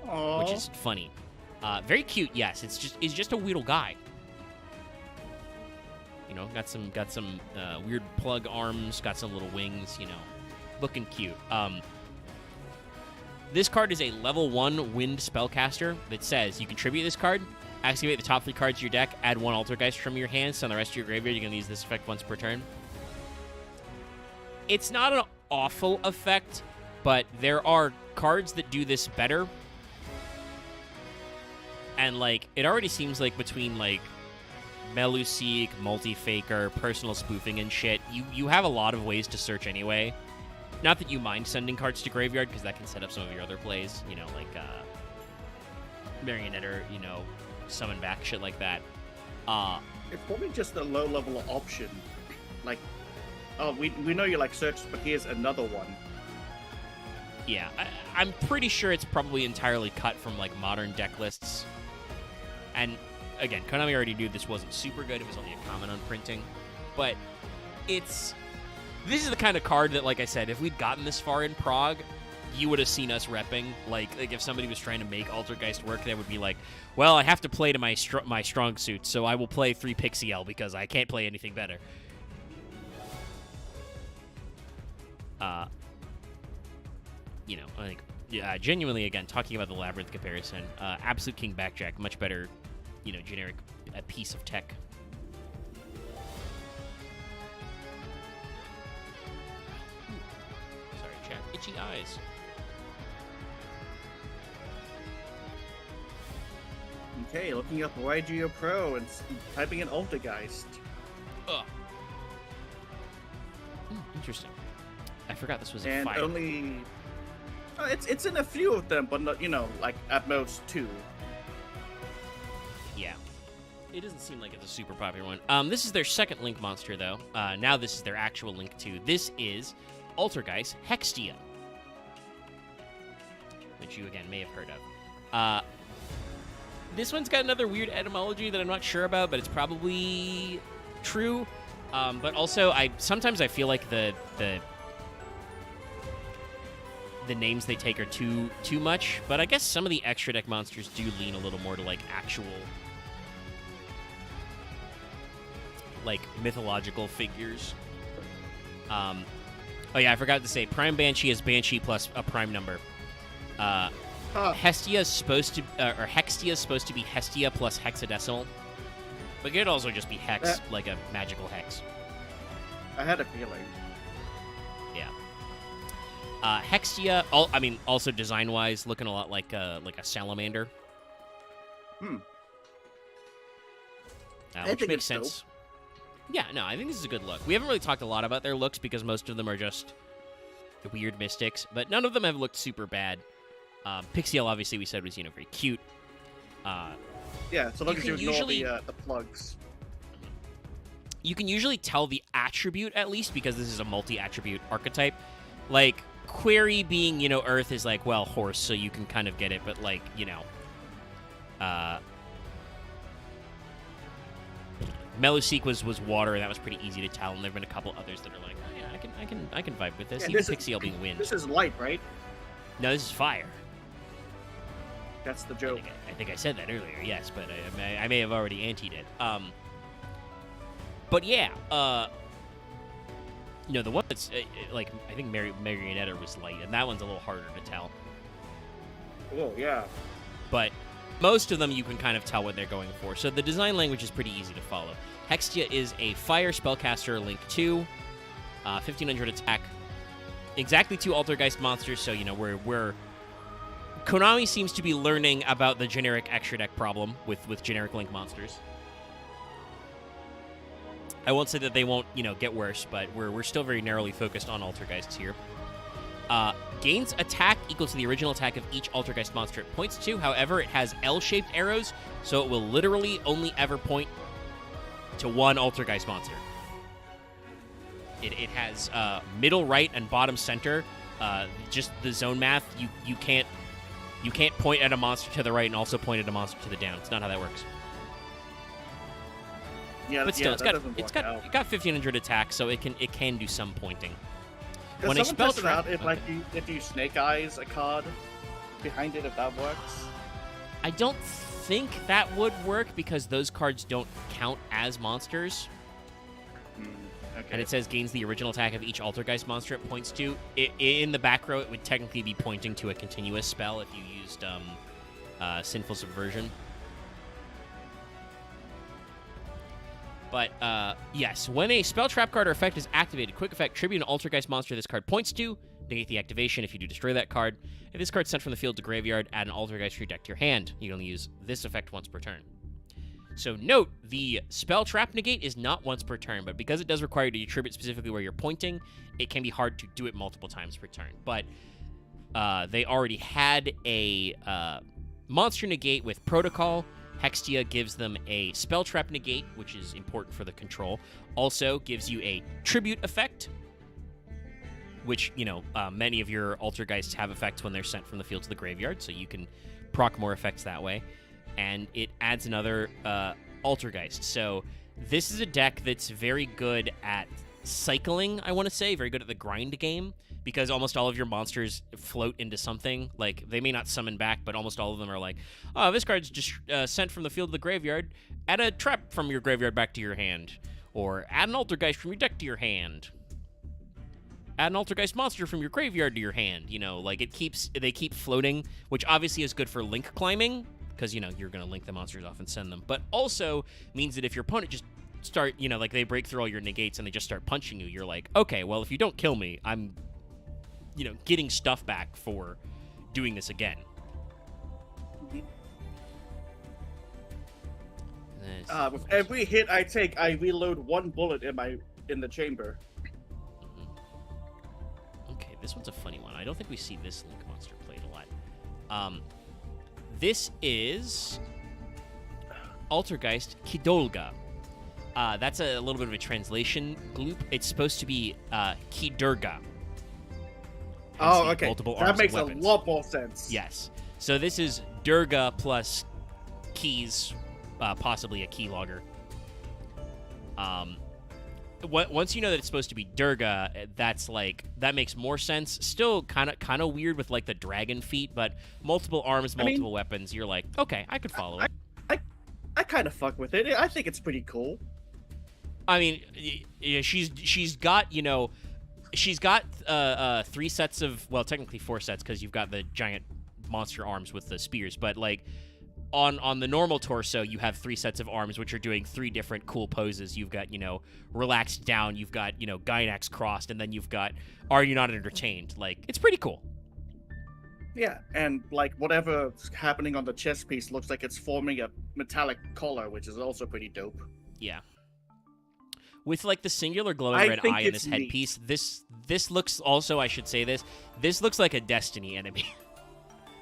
Aww. Which is funny. Very cute, yes. It's just a Weedle guy. You know, got some weird plug arms, got some little wings, you know. Looking cute. This card is a level 1 wind spellcaster that says you contribute this card, activate the top 3 cards of your deck, add 1 Altergeist from your hand, so on the rest of your graveyard you can use this effect once per turn. It's not an awful effect, but there are cards that do this better. And, like, it already seems like between, like, Meluseek, Multifaker, personal spoofing and shit, you have a lot of ways to search anyway. Not that you mind sending cards to graveyard, because that can set up some of your other plays, you know, like, Marionetter, you know, summon back, shit like that. It's probably just a low-level option. Like, oh, we know you like searches, but here's another one. Yeah, I'm pretty sure it's probably entirely cut from, like, modern deck lists. And, again, Konami already knew this wasn't super good. It was only a comment on printing. But this is the kind of card that, like I said, if we'd gotten this far in Prague, you would have seen us repping. Like if somebody was trying to make Altergeist work, they would be like, well, I have to play to my strong suit, so I will play 3 Pixiel because I can't play anything better. I think, genuinely, again, talking about the Labyrinth comparison, Absolute King Backjack, much better, generic piece of tech. Sorry, chat. Itchy eyes. Okay, looking up YGO Pro and typing in Altergeist. Ugh. Interesting. I forgot this was a and fight. Only... Oh, it's in a few of them, but not, like at most 2. Yeah. It doesn't seem like it's a super popular one. This is their second Link monster, though. Now this is their actual Link 2. This is Altergeist Hextia, which you, again, may have heard of. This one's got another weird etymology that I'm not sure about, but it's probably true. But also, sometimes I feel like the names they take are too much. But I guess some of the extra deck monsters do lean a little more to like actual, like muthological figures. Oh yeah, I forgot to say Prime Banshee is Banshee plus a prime number. Hestia is supposed to, or Hextia is supposed to be Hestia plus hexadecimal. But it could also just be hex, like a magical hex. I had a feeling. Yeah. Hextia, also design-wise, looking a lot like a salamander. Which makes sense. Dope. Yeah, no, I think this is a good look. We haven't really talked a lot about their looks because most of them are just weird mystics, but none of them have looked super bad. Pixiel, obviously, we said was very cute. Yeah, so long as you ignore the plugs. You can usually tell the attribute, at least, because this is a multi-attribute archetype. Like, Query being, Earth is like, well, horse, so you can kind of get it, but, like, Meluseek was water, and that was pretty easy to tell, and there have been a couple others that are like, oh, yeah, I can vibe with this. Yeah, even Pixiel being wind. This is light, right? No, this is fire. That's the joke. I think I said that earlier, yes, but I may have already anteed it. But yeah, the one that's, like, I think Marionetta was light, and that one's a little harder to tell. Oh, yeah. But most of them you can kind of tell what they're going for, so the design language is pretty easy to follow. Hextia is a fire spellcaster, Link 2, 1500 attack, exactly 2 Altergeist monsters, so, we're Konami seems to be learning about the generic extra deck problem with generic Link monsters. I won't say that they won't, get worse, but we're still very narrowly focused on Altergeists here. Gains attack equal to the original attack of each Altergeist monster it points to. However, it has L-shaped arrows, so it will literally only ever point to one Altergeist monster. It has middle right and bottom center. Just the zone math, you can't point at a monster to the right and also point at a monster to the down. It's not how that works. Yeah, but still, yeah, it got 1500 attack, so it can do some pointing. When a spell trap, if you Snake Eyes a card behind it, if that works. I don't think that would work because those cards don't count as monsters. Okay. And it says gains the original attack of each Altergeist monster it points to. In the back row, it would technically be pointing to a continuous spell if you used Sinful Subversion. But, yes, when a spell trap card or effect is activated, quick effect, tribute an Altergeist monster this card points to, negate the activation if you do destroy that card. If this card's sent from the field to graveyard, add an Altergeist to your deck to your hand. You can only use this effect once per turn. So note, the spell trap negate is not once per turn, but because it does require you to attribute specifically where you're pointing, it can be hard to do it multiple times per turn. But they already had a monster negate with Protocol, Hextia gives them a spell trap negate, which is important for the control. Also gives you a tribute effect, which, many of your Altergeists have effects when they're sent from the field to the graveyard, so you can proc more effects that way. And it adds another Altergeist. So this is a deck that's very good at cycling, I want to say, very good at the grind game, because almost all of your monsters float into something. Like, they may not summon back, but almost all of them are like, oh, this card's just sent from the field to the graveyard. Add a trap from your graveyard back to your hand. Or add an Altergeist from your deck to your hand. Add an Altergeist monster from your graveyard to your hand. They keep floating, which obviously is good for link climbing, because, you're going to link the monsters off and send them. But also means that if your opponent just start, they break through all your negates and they just start punching you, you're like, okay, well, if you don't kill me, I'm, getting stuff back for doing this again. With every hit I take, I reload 1 bullet in the chamber. Okay, this one's a funny one. I don't think we see this link monster played a lot. This is Altergeist Kidolga. That's a little bit of a translation gloop. It's supposed to be Kidurga. Oh, okay. That makes a weapons. lot more sense. Yes. So this is Durga plus keys, possibly a keylogger. Once you know that it's supposed to be Durga, that makes more sense. Still kind of weird with the dragon feet, but multiple arms, multiple weapons. You're like, okay, I could follow it. I kind of fuck with it. I think it's pretty cool. I mean, she's got 3 sets of, well, technically 4 sets, because you've got the giant monster arms with the spears, but on the normal torso, you have 3 sets of arms, which are doing 3 different cool poses. You've got, relaxed down, you've got, Gynax crossed, and then you've got, are you not entertained? It's pretty cool. Yeah, and whatever's happening on the chest piece looks like it's forming a metallic collar, which is also pretty dope. Yeah. With the singular glowing red eye in this headpiece, this looks also, I should say this looks like a Destiny enemy.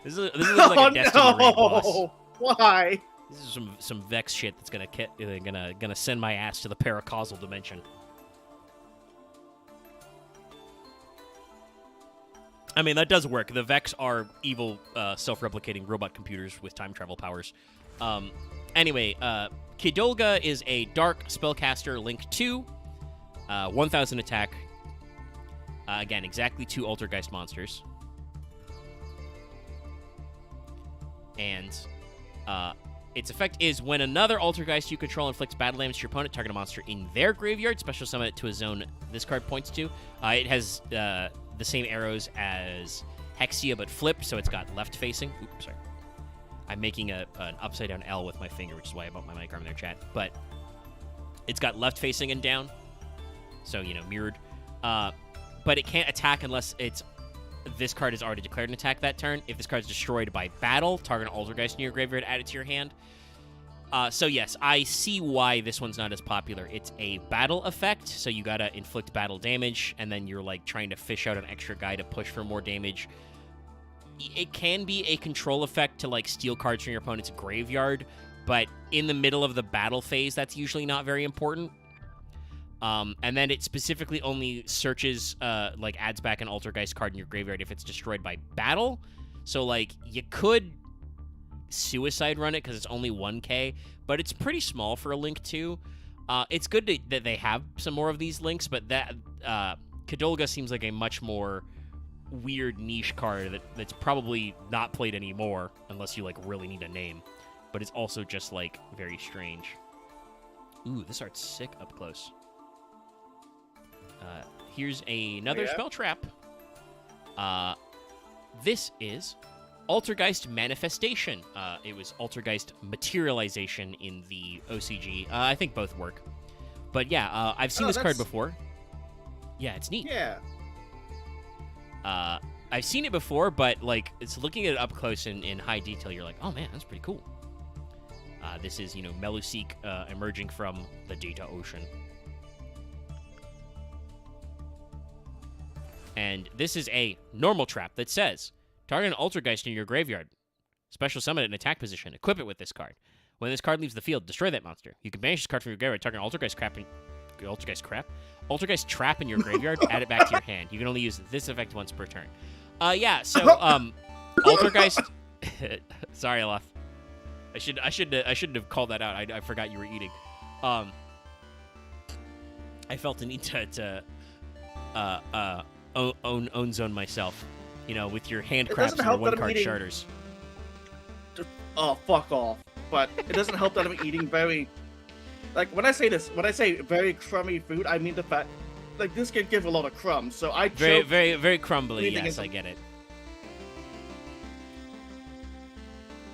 this looks like a Destiny raid boss. Why? This is some Vex shit that's gonna send my ass to the paracausal dimension. I mean, that does work. The Vex are evil, self-replicating robot computers with time travel powers. Anyway, Kidolga is a dark spellcaster, Link 2, 1,000 attack. Again, exactly 2 Altergeist monsters. And its effect is when another Altergeist you control inflicts battle damage to your opponent, target a monster in their graveyard, special summon it to a zone this card points to. It has the same arrows as Hextia, but flipped, so it's got left-facing. Oops, sorry. I'm making an upside-down L with my finger, which is why I bumped my mic arm there, chat. But it's got left-facing and down, so, mirrored. But it can't attack unless this card has already declared an attack that turn. If this card is destroyed by battle, target an Altergeist in your graveyard, add it to your hand. So yes, I see why this one's not as popular. It's a battle effect, so you gotta inflict battle damage, and then you're trying to fish out an extra guy to push for more damage. It can be a control effect to steal cards from your opponent's graveyard, but in the middle of the battle phase, that's usually not very important. And then it specifically only searches, adds back an Altergeist card in your graveyard if it's destroyed by battle. So, you could suicide run it because it's only 1k, but it's pretty small for a Link 2. It's good that they have some more of these links, but that Kidolga seems like a much more weird niche card that's probably not played anymore unless you really need a name, but it's also just very strange. Ooh, this art's sick up close. Here's another spell trap. This is Altergeist Manifestation. It was Altergeist Materialization in the OCG. I think both work. But yeah, I've seen this card before. Yeah, it's neat. Yeah. I've seen it before, but it's looking at it up close in high detail, you're like, oh man, that's pretty cool. This is, Meluseek emerging from the data ocean. And this is a normal trap that says, target an Altergeist in your graveyard. Special summon it in attack position. Equip it with this card. When this card leaves the field, destroy that monster. You can banish this card from your graveyard, target Altergeist trap in your graveyard, add it back to your hand. You can only use this effect once per turn. Yeah, so Altergeist. Sorry, Olaf. I shouldn't have called that out. I forgot you were eating. I felt the need to own zone myself. With your hand crafts and your 1-card charters. Oh, fuck off. But it doesn't help that I'm eating very... Like, when I say very crummy food, I mean the fact... Like, this can give a lot of crumbs, so I Very, very, very crumbly, yes, I get it.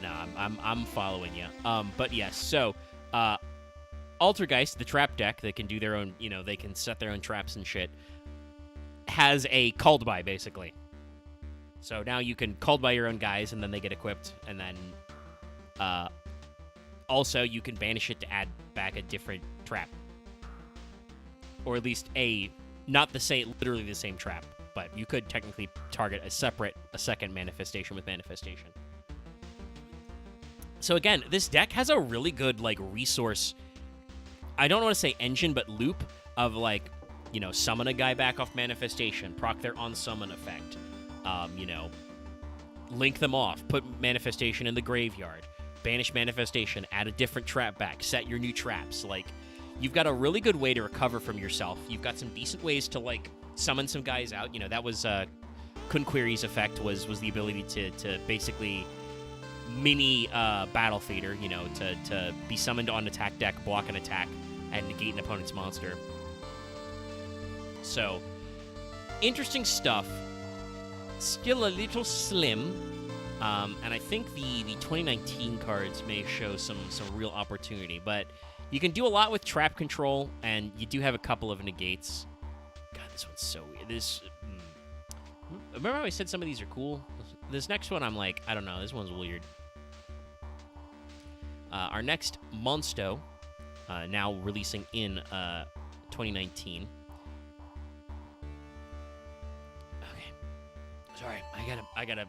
No, I'm following you. But yes, so... Altergeist, the trap deck that can do their own... they can set their own traps and shit, has a called by, basically. So now you can called by your own guys, and then they get equipped, and then... also, you can banish it to add back a different trap. Or at least literally the same trap. But you could technically target a second manifestation with manifestation. So again, this deck has a really good, resource... I don't want to say engine, but loop of, summon a guy back off manifestation, proc their on-summon effect, link them off, put manifestation in the graveyard, banish manifestation, add a different trap back, set your new traps. You've got a really good way to recover from yourself. You've got some decent ways to, summon some guys out. That was Kunquery's effect was the ability to basically mini battle feeder, to be summoned on attack deck, block an attack, and negate an opponent's monster. So, interesting stuff. Still a little slim. And I think the 2019 cards may show some real opportunity, but you can do a lot with trap control, and you do have a couple of negates. God, this one's so weird. Remember how I said some of these are cool? This next one, I'm like, I don't know, this one's weird. Our next Monsto, now releasing in 2019. Okay. Sorry, I gotta...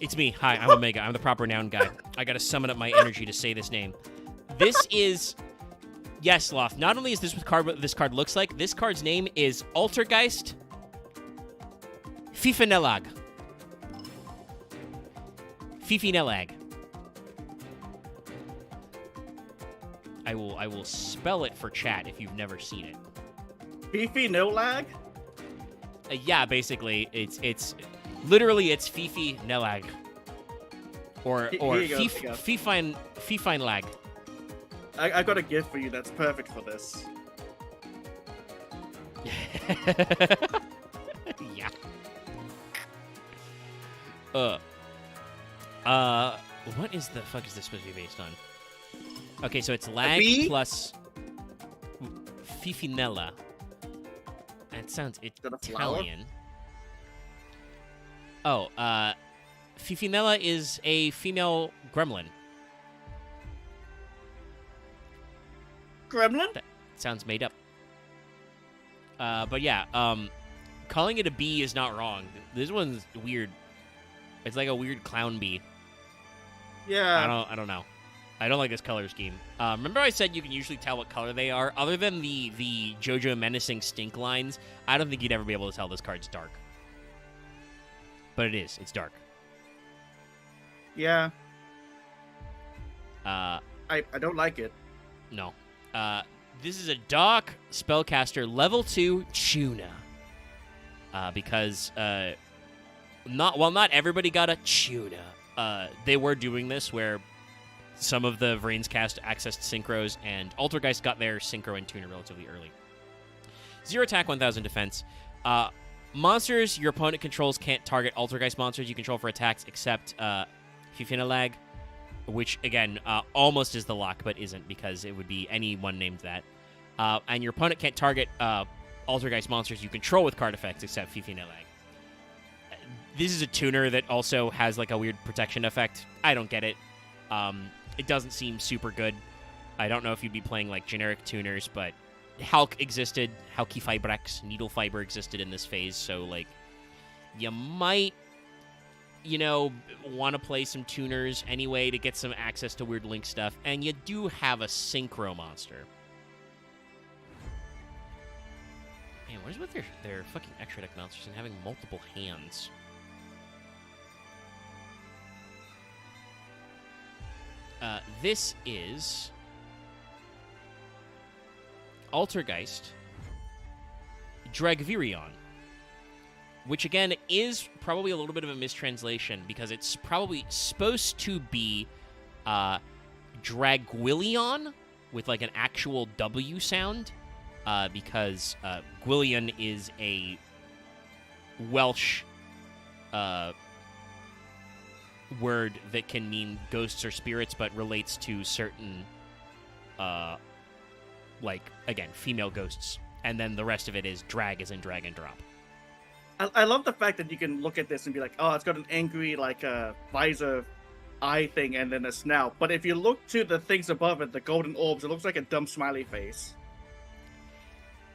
It's me. Hi, I'm Omega. I'm the proper noun guy. I gotta summon up my energy to say this name. This is... Yes, Loth. Not only is this what this card looks like, this card's name is Altergeist Fifinelag. Fifinelag. I will spell it for chat if you've never seen it. Fifinelag? Yeah, basically, it's literally it's Fifi Nelag. Or Fifine Lag. I got a gift for you that's perfect for this. Yeah. What is the fuck is this supposed to be based on? Okay, so it's lag plus Fifinella. That sounds Italian. Oh, Fifinella is a female gremlin. Gremlin? That sounds made up. But yeah, calling it a bee is not wrong. This one's weird. It's like a weird clown bee. Yeah. I don't know. I don't like this color scheme. Remember I said you can usually tell what color they are? Other than the JoJo Menacing stink lines, I don't think you'd ever be able to tell this card's dark. But it is. It's dark. Yeah. I don't like it. No. This is a Dark Spellcaster level 2 Tuna. Because not everybody got a Tuna. They were doing this where some of the Vrain's cast accessed Synchros, and Altergeist got their Synchro and Tuner relatively early. 0 attack, 1000 defense. Monsters your opponent controls can't target Altergeist monsters you control for attacks except Fifinalag, which, again, almost is the lock, but isn't because it would be anyone named that. And your opponent can't target Altergeist monsters you control with card effects except Fifinalag. This is a tuner that also has like a weird protection effect. I don't get it. It doesn't seem super good. I don't know if you'd be playing like generic tuners, but Hulk existed. Hulky Fibrex, Needle Fiber existed in this phase, so like you might want to play some tuners anyway to get some access to weird Link stuff, and you do have a synchro monster. Man, what is with their fucking extra deck monsters and having multiple hands? This is Altergeist Dragvirion, which again is probably a little bit of a mistranslation because it's probably supposed to be Dragwillion with like an actual W sound, because Gwillion is a Welsh word that can mean ghosts or spirits, but relates to certain, again, female ghosts. And then the rest of it is drag as in drag and drop. I love the fact that you can look at this and be like, oh, it's got an angry, visor eye thing and then a snout. But if you look to the things above it, the golden orbs, it looks like a dumb smiley face.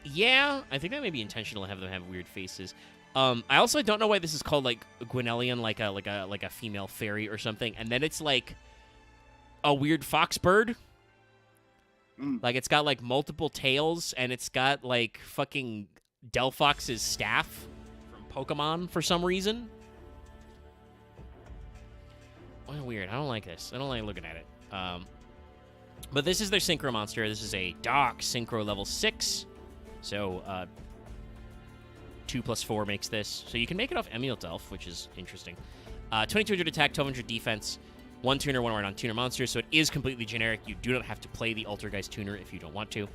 Yeah, I think that may be intentional to have them have weird faces. I also don't know why this is called like Gwynellian, like a female fairy or something, and then it's like a weird fox bird. Like it's got like multiple tails, and it's got like fucking Delphox's staff from Pokemon for some reason. Well, weird. I don't like this. I don't like looking at it. But this is their synchro monster. This is a Dark Synchro level 6. So 2 + 4 makes this. So you can make it off Emulet Elf, which is interesting. 2200 attack, 1200 defense, 1 tuner, 1 non-tuner monster, so it is completely generic. You do not have to play the Altergeist tuner if you don't want to.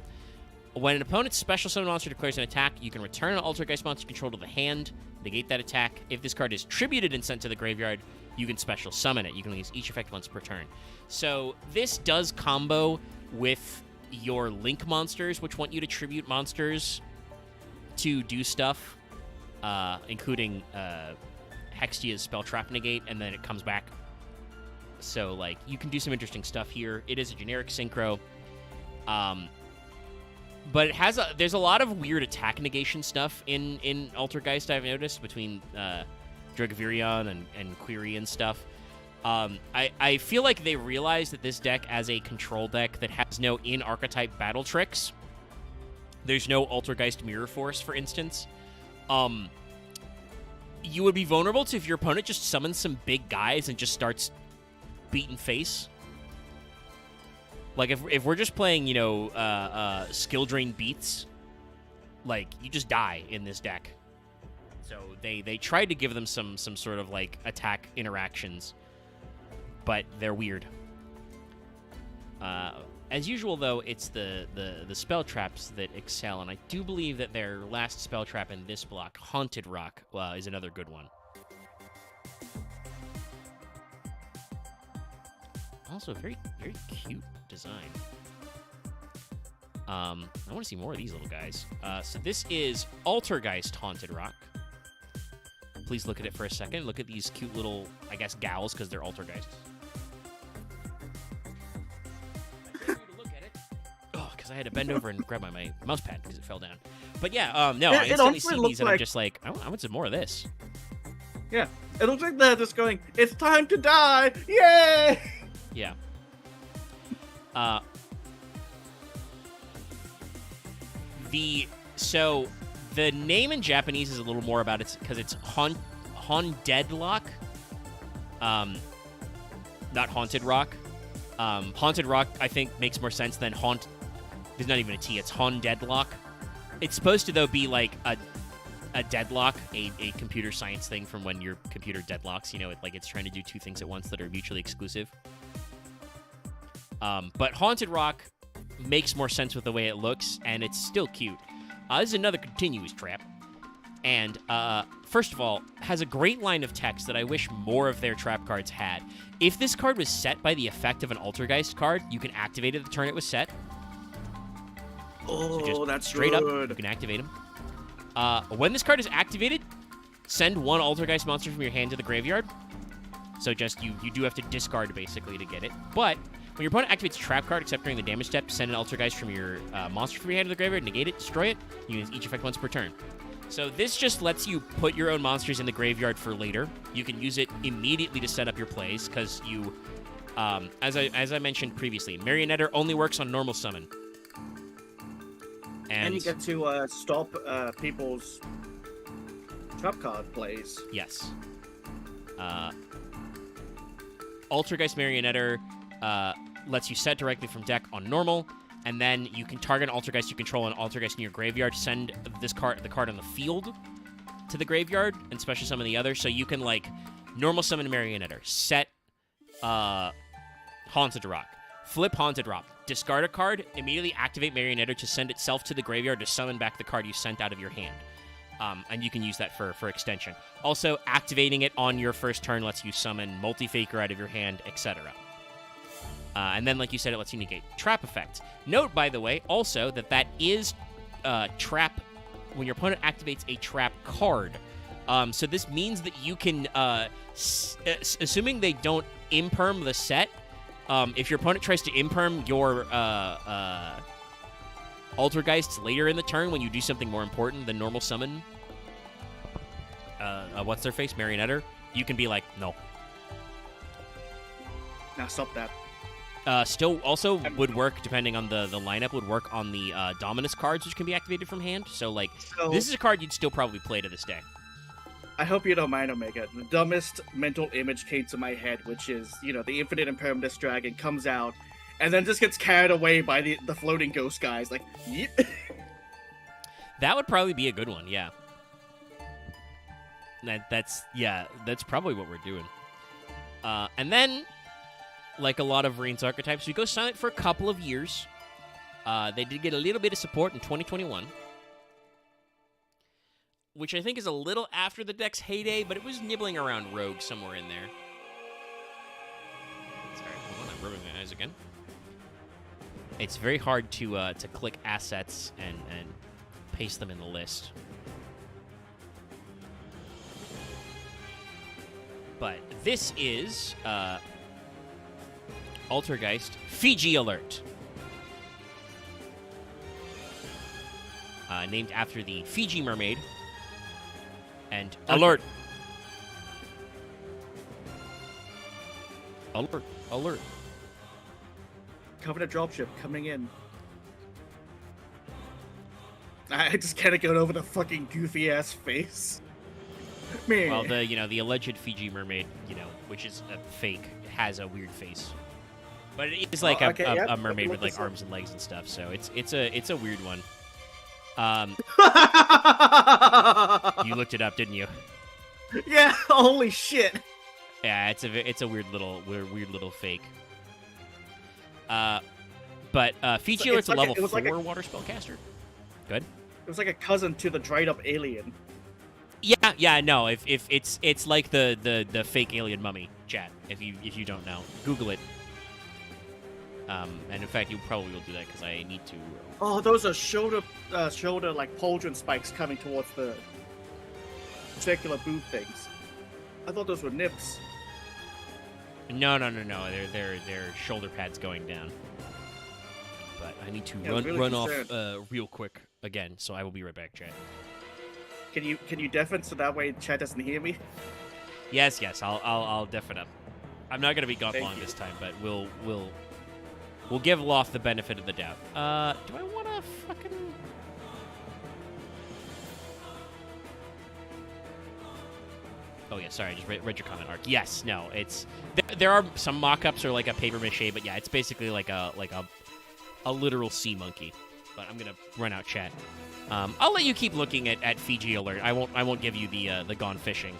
When an opponent's special summon monster declares an attack, you can return an Altergeist monster control to the hand, negate that attack. If this card is tributed and sent to the graveyard, you can special summon it. You can use each effect once per turn. So this does combo with your Link monsters, which want you to tribute monsters to do stuff, including Hextia's Spell Trap Negate, and then it comes back. So, like, you can do some interesting stuff here. It is a generic synchro. But it has there's a lot of weird attack negation stuff in Altergeist, I've noticed, between Dragvirion and Query and stuff. I feel like they realized that this deck, as a control deck that has no in-archetype battle tricks, there's no Altergeist Mirror Force, for instance, you would be vulnerable to if your opponent just summons some big guys and just starts beating face. Like, if we're just playing, skill drain beats, like, you just die in this deck. So they tried to give them some sort of, like, attack interactions, but they're weird. As usual, though, it's the spell traps that excel, and I do believe that their last spell trap in this block, Haunted Rock, is another good one. Also, very, very cute design. I want to see more of these little guys. So this is Altergeist Haunted Rock. Please look at it for a second. Look at these cute little, I guess, gals, because they're Altergeists. Because I had to bend over and grab my mouse pad because it fell down. But yeah, no, I instantly see these and I'm just like, I want some more of this. Yeah, it looks like they're just going, it's time to die! Yay! Yeah. So the name in Japanese is a little more about it because it's Haundeadlock. Not Haunted Rock. Haunted Rock, I think, makes more sense than Haunt. There's not even a T. It's Haundeadlock. It's supposed to, though, be like a deadlock, a computer science thing from when your computer deadlocks. It's trying to do two things at once that are mutually exclusive. But Haunted Rock makes more sense with the way it looks, and it's still cute. This is another continuous trap. And, first of all, has a great line of text that I wish more of their trap cards had. If this card was set by the effect of an Altergeist card, you can activate it the turn it was set. Oh, so just that's straight good. Up, you can activate him. When this card is activated, send one Altergeist monster from your hand to the graveyard. So just, you do have to discard, basically, to get it. But when your opponent activates a trap card, except during the damage step, send an Altergeist from your monster from your hand to the graveyard, negate it, destroy it. You use each effect once per turn. So this just lets you put your own monsters in the graveyard for later. You can use it immediately to set up your plays, because you, as I mentioned previously, Marionetter only works on normal summon. And you get to stop people's trap card plays. Yes. Altergeist Marionetter lets you set directly from deck on normal, and then you can target an Altergeist you control an Altergeist in your graveyard, send the card on the field to the graveyard, and special summon the other. So you can, like, normal summon Marionetter, set Haunted Rock, flip Haunted Rock, discard a card, immediately activate Marionetter to send itself to the graveyard to summon back the card you sent out of your hand. And you can use that for extension. Also, activating it on your first turn lets you summon Multifaker out of your hand, etc. And then, like you said, it lets you negate trap effects. Note, by the way, also that is trap when your opponent activates a trap card. So this means that you can, assuming they don't imperm the set, if your opponent tries to imperm your Altergeists later in the turn when you do something more important than normal summon, what's their face, Marionetter, you can be like, no. Now stop that. Still also would work, depending on the lineup, would work on the Dominus cards, which can be activated from hand. So, like, this is a card you'd still probably play to this day. I hope you don't mind, Omega. The dumbest mental image came to my head, which is, the Infinite Impermanence Dragon comes out, and then just gets carried away by the floating ghost guys. Like, yep. That would probably be a good one, yeah. That's probably what we're doing. And then, like a lot of Varian's archetypes, we go silent for a couple of years. They did get a little bit of support in 2021, which I think is a little after the deck's heyday, but it was nibbling around Rogue somewhere in there. Sorry, hold on, I'm rubbing my eyes again. It's very hard to click assets and paste them in the list. But this is Altergeist Fiji Alert. Named after the Fiji mermaid. And alert. Alert. Alert. Covenant dropship coming in. I just can't get over the fucking goofy ass face. Man. Well, the alleged Fiji mermaid, which is a fake, has a weird face. But it is like a mermaid with like arms and legs and stuff. So it's a weird one. You looked it up, didn't you? Yeah. Holy shit. Yeah, it's a weird little fake. But Fiji Alert's a level 4 water spellcaster. Good. It was like a cousin to the dried up alien. Yeah, no. If it's like the fake alien mummy, chat. If you don't know, Google it. And in fact, you probably will do that because I need to. Oh, those are shoulder like pauldron spikes coming towards the circular boot things. I thought those were nips. No. They're shoulder pads going down. But I need to run off real quick again, so I will be right back, chat. Can you deafen so that way chat doesn't hear me? Yes. I'll deafen up. I'm not gonna be gone long this time, but we'll give Loth the benefit of the doubt. Do I want to fucking? Oh yeah, sorry, I just read your comment, Ark. Yes, no, it's there are some mock-ups or like a paper mache, but yeah, it's basically like a literal sea monkey. But I'm gonna run out chat. I'll let you keep looking at Fiji Alert. I won't give you the gone fishing.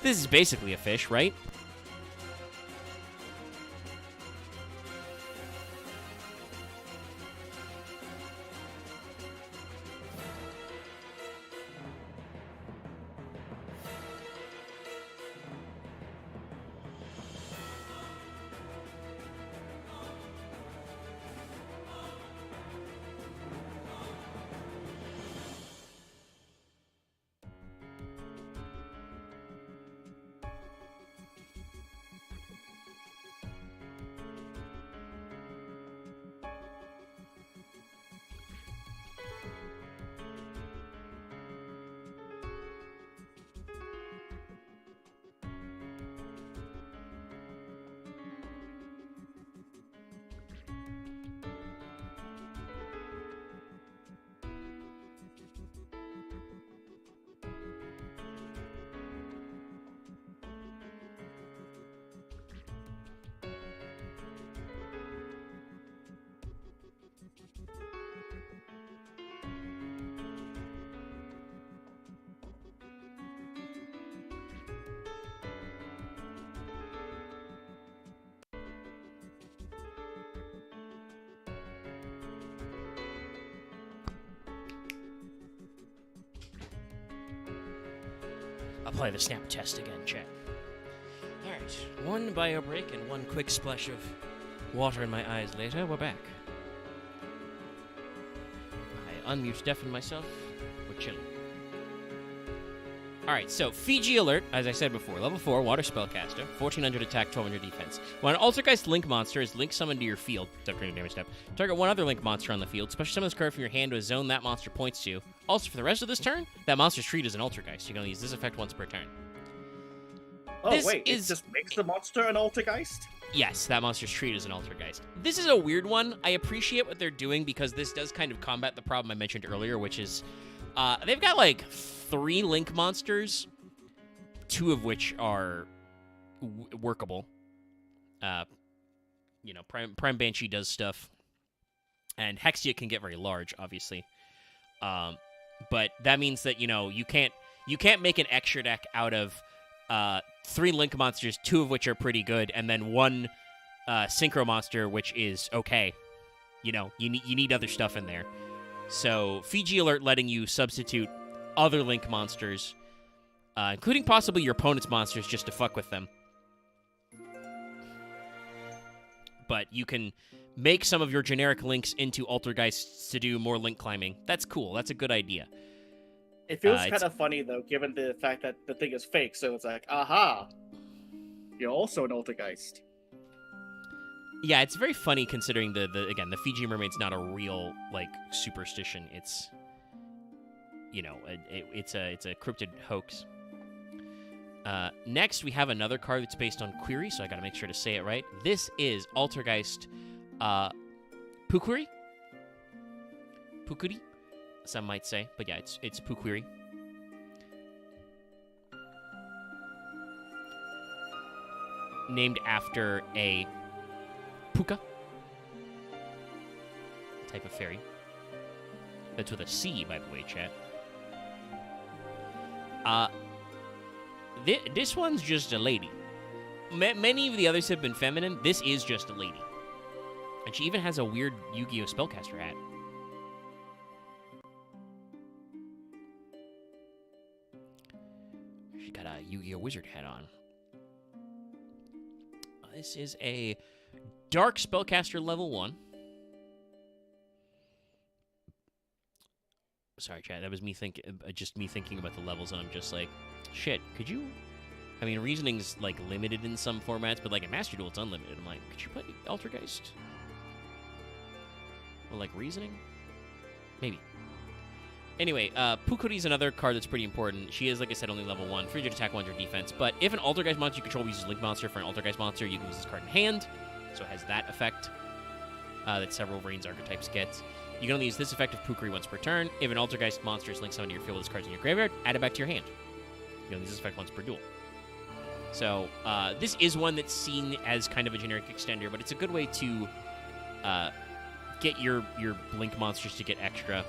This is basically a fish, right? apply the snap test again, chat. Alright, one bio break and one quick splash of water in my eyes later, we're back. I unmute deafen myself, we're chilling. Alright, so Fiji Alert, as I said before, level 4, Water Spellcaster, 1400 attack, 1200 defense. When an Altergeist Link monster is Link summoned to your field, damage step, target one other Link monster on the field, special summon this card from your hand to a zone that monster points to. Also, for the rest of this turn, that monster's treated as an Altergeist. You can only use this effect once per turn. Oh, it just makes the monster an Altergeist? Yes, that monster's treated as an Altergeist. This is a weird one. I appreciate what they're doing because this does kind of combat the problem I mentioned earlier, which is they've got like 3 Link monsters, 2 of which are workable. Prime Banshee does stuff, and Hexia can get very large, obviously. But that means that you can't make an extra deck out of 3 Link monsters, 2 of which are pretty good, and then 1 Synchro monster, which is okay. You need other stuff in there. So Fiji Alert letting you substitute other Link monsters, including possibly your opponent's monsters, just to fuck with them. But you can make some of your generic Links into Altergeists to do more Link climbing. That's cool. That's a good idea. It feels kind of funny, though, given the fact that the thing is fake, so it's like, aha! You're also an Altergeist. Yeah, it's very funny considering the Fiji Mermaid's not a real, superstition. It's, it's a cryptid hoax. Next, we have another card that's based on Query, so I gotta make sure to say it right. This is Altergeist, Pukuri? Pukuri? Some might say, but yeah, it's Pukuri. Named after a puka type of fairy. That's with a C, by the way, chat. This one's just a lady. Many of the others have been feminine. This is just a lady. And she even has a weird Yu-Gi-Oh! Spellcaster hat. She got a Yu-Gi-Oh! Wizard hat on. This is a Dark Spellcaster level 1. Sorry, chat. That was me thinking about the levels, and I'm just like, shit. Could you? I mean, Reasoning's limited in some formats, but in Master Duel, it's unlimited. I'm like, could you play Altergeist? Well, Reasoning? Maybe. Anyway, Pukuri's another card that's pretty important. She is, like I said, only level 1, 300 attack, 100 defense. But if an Altergeist monster you control uses Link monster for an Altergeist monster, you can use this card in hand. So it has that effect that several Vrains archetypes get. You can only use this effect of Pukuri once per turn. If an Altergeist monster is linked summoned to your field with this card in your graveyard, add it back to your hand. You can only use this effect once per duel. So this is one that's seen as kind of a generic extender, but it's a good way to get your Link monsters to get extra.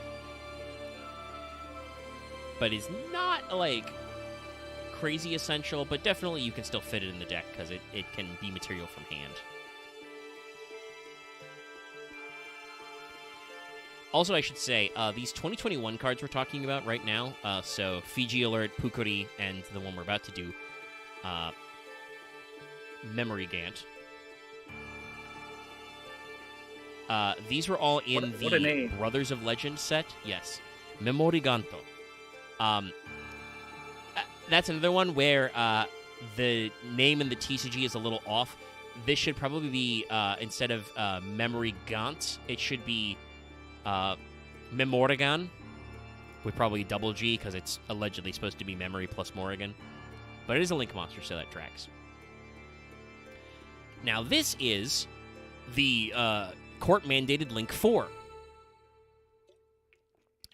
But is not, crazy essential, but definitely you can still fit it in the deck, because it can be material from hand. Also, I should say, these 2021 cards we're talking about right now, so Fiji Alert, Pukuri, and the one we're about to do, Memory Gant. These were all in the Brothers of Legend set. Yes. Memoriganto. That's another one where the name in the TCG is a little off. This should probably be, instead of Memory Gant, it should be Memorigan, with probably double G, because it's allegedly supposed to be Memory plus Morrigan. But it is a Link monster, so that tracks. Now, this is the court-mandated Link 4.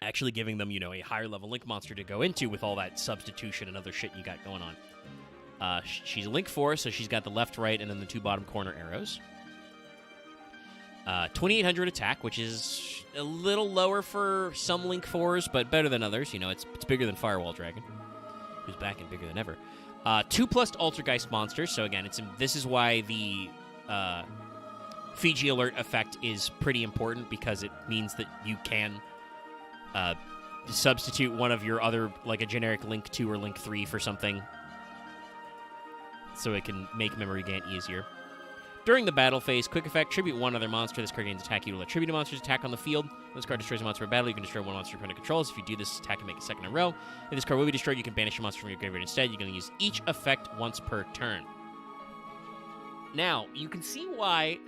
Actually giving them, a higher-level Link monster to go into with all that substitution and other shit you got going on. She's a Link 4, so she's got the left, right, and then the 2 bottom corner arrows. 2800 attack, which is a little lower for some Link 4s, but better than others. It's bigger than Firewall Dragon, who's back and bigger than ever. 2+ Altergeist monsters, so again, this is why the Fiji Alert effect is pretty important, because it means that you can substitute one of your other, like a generic Link 2 or Link 3 for something, so it can make Memory Gant easier. During the battle phase, quick effect, tribute one other monster. This card gains attack. You will let tribute a monster's attack on the field. When this card destroys a monster in battle, you can destroy one monster your opponent controls. If you do this attack and make a second in a row, if this card will be destroyed, you can banish a monster from your graveyard instead. You can use each effect once per turn. Now, you can see why,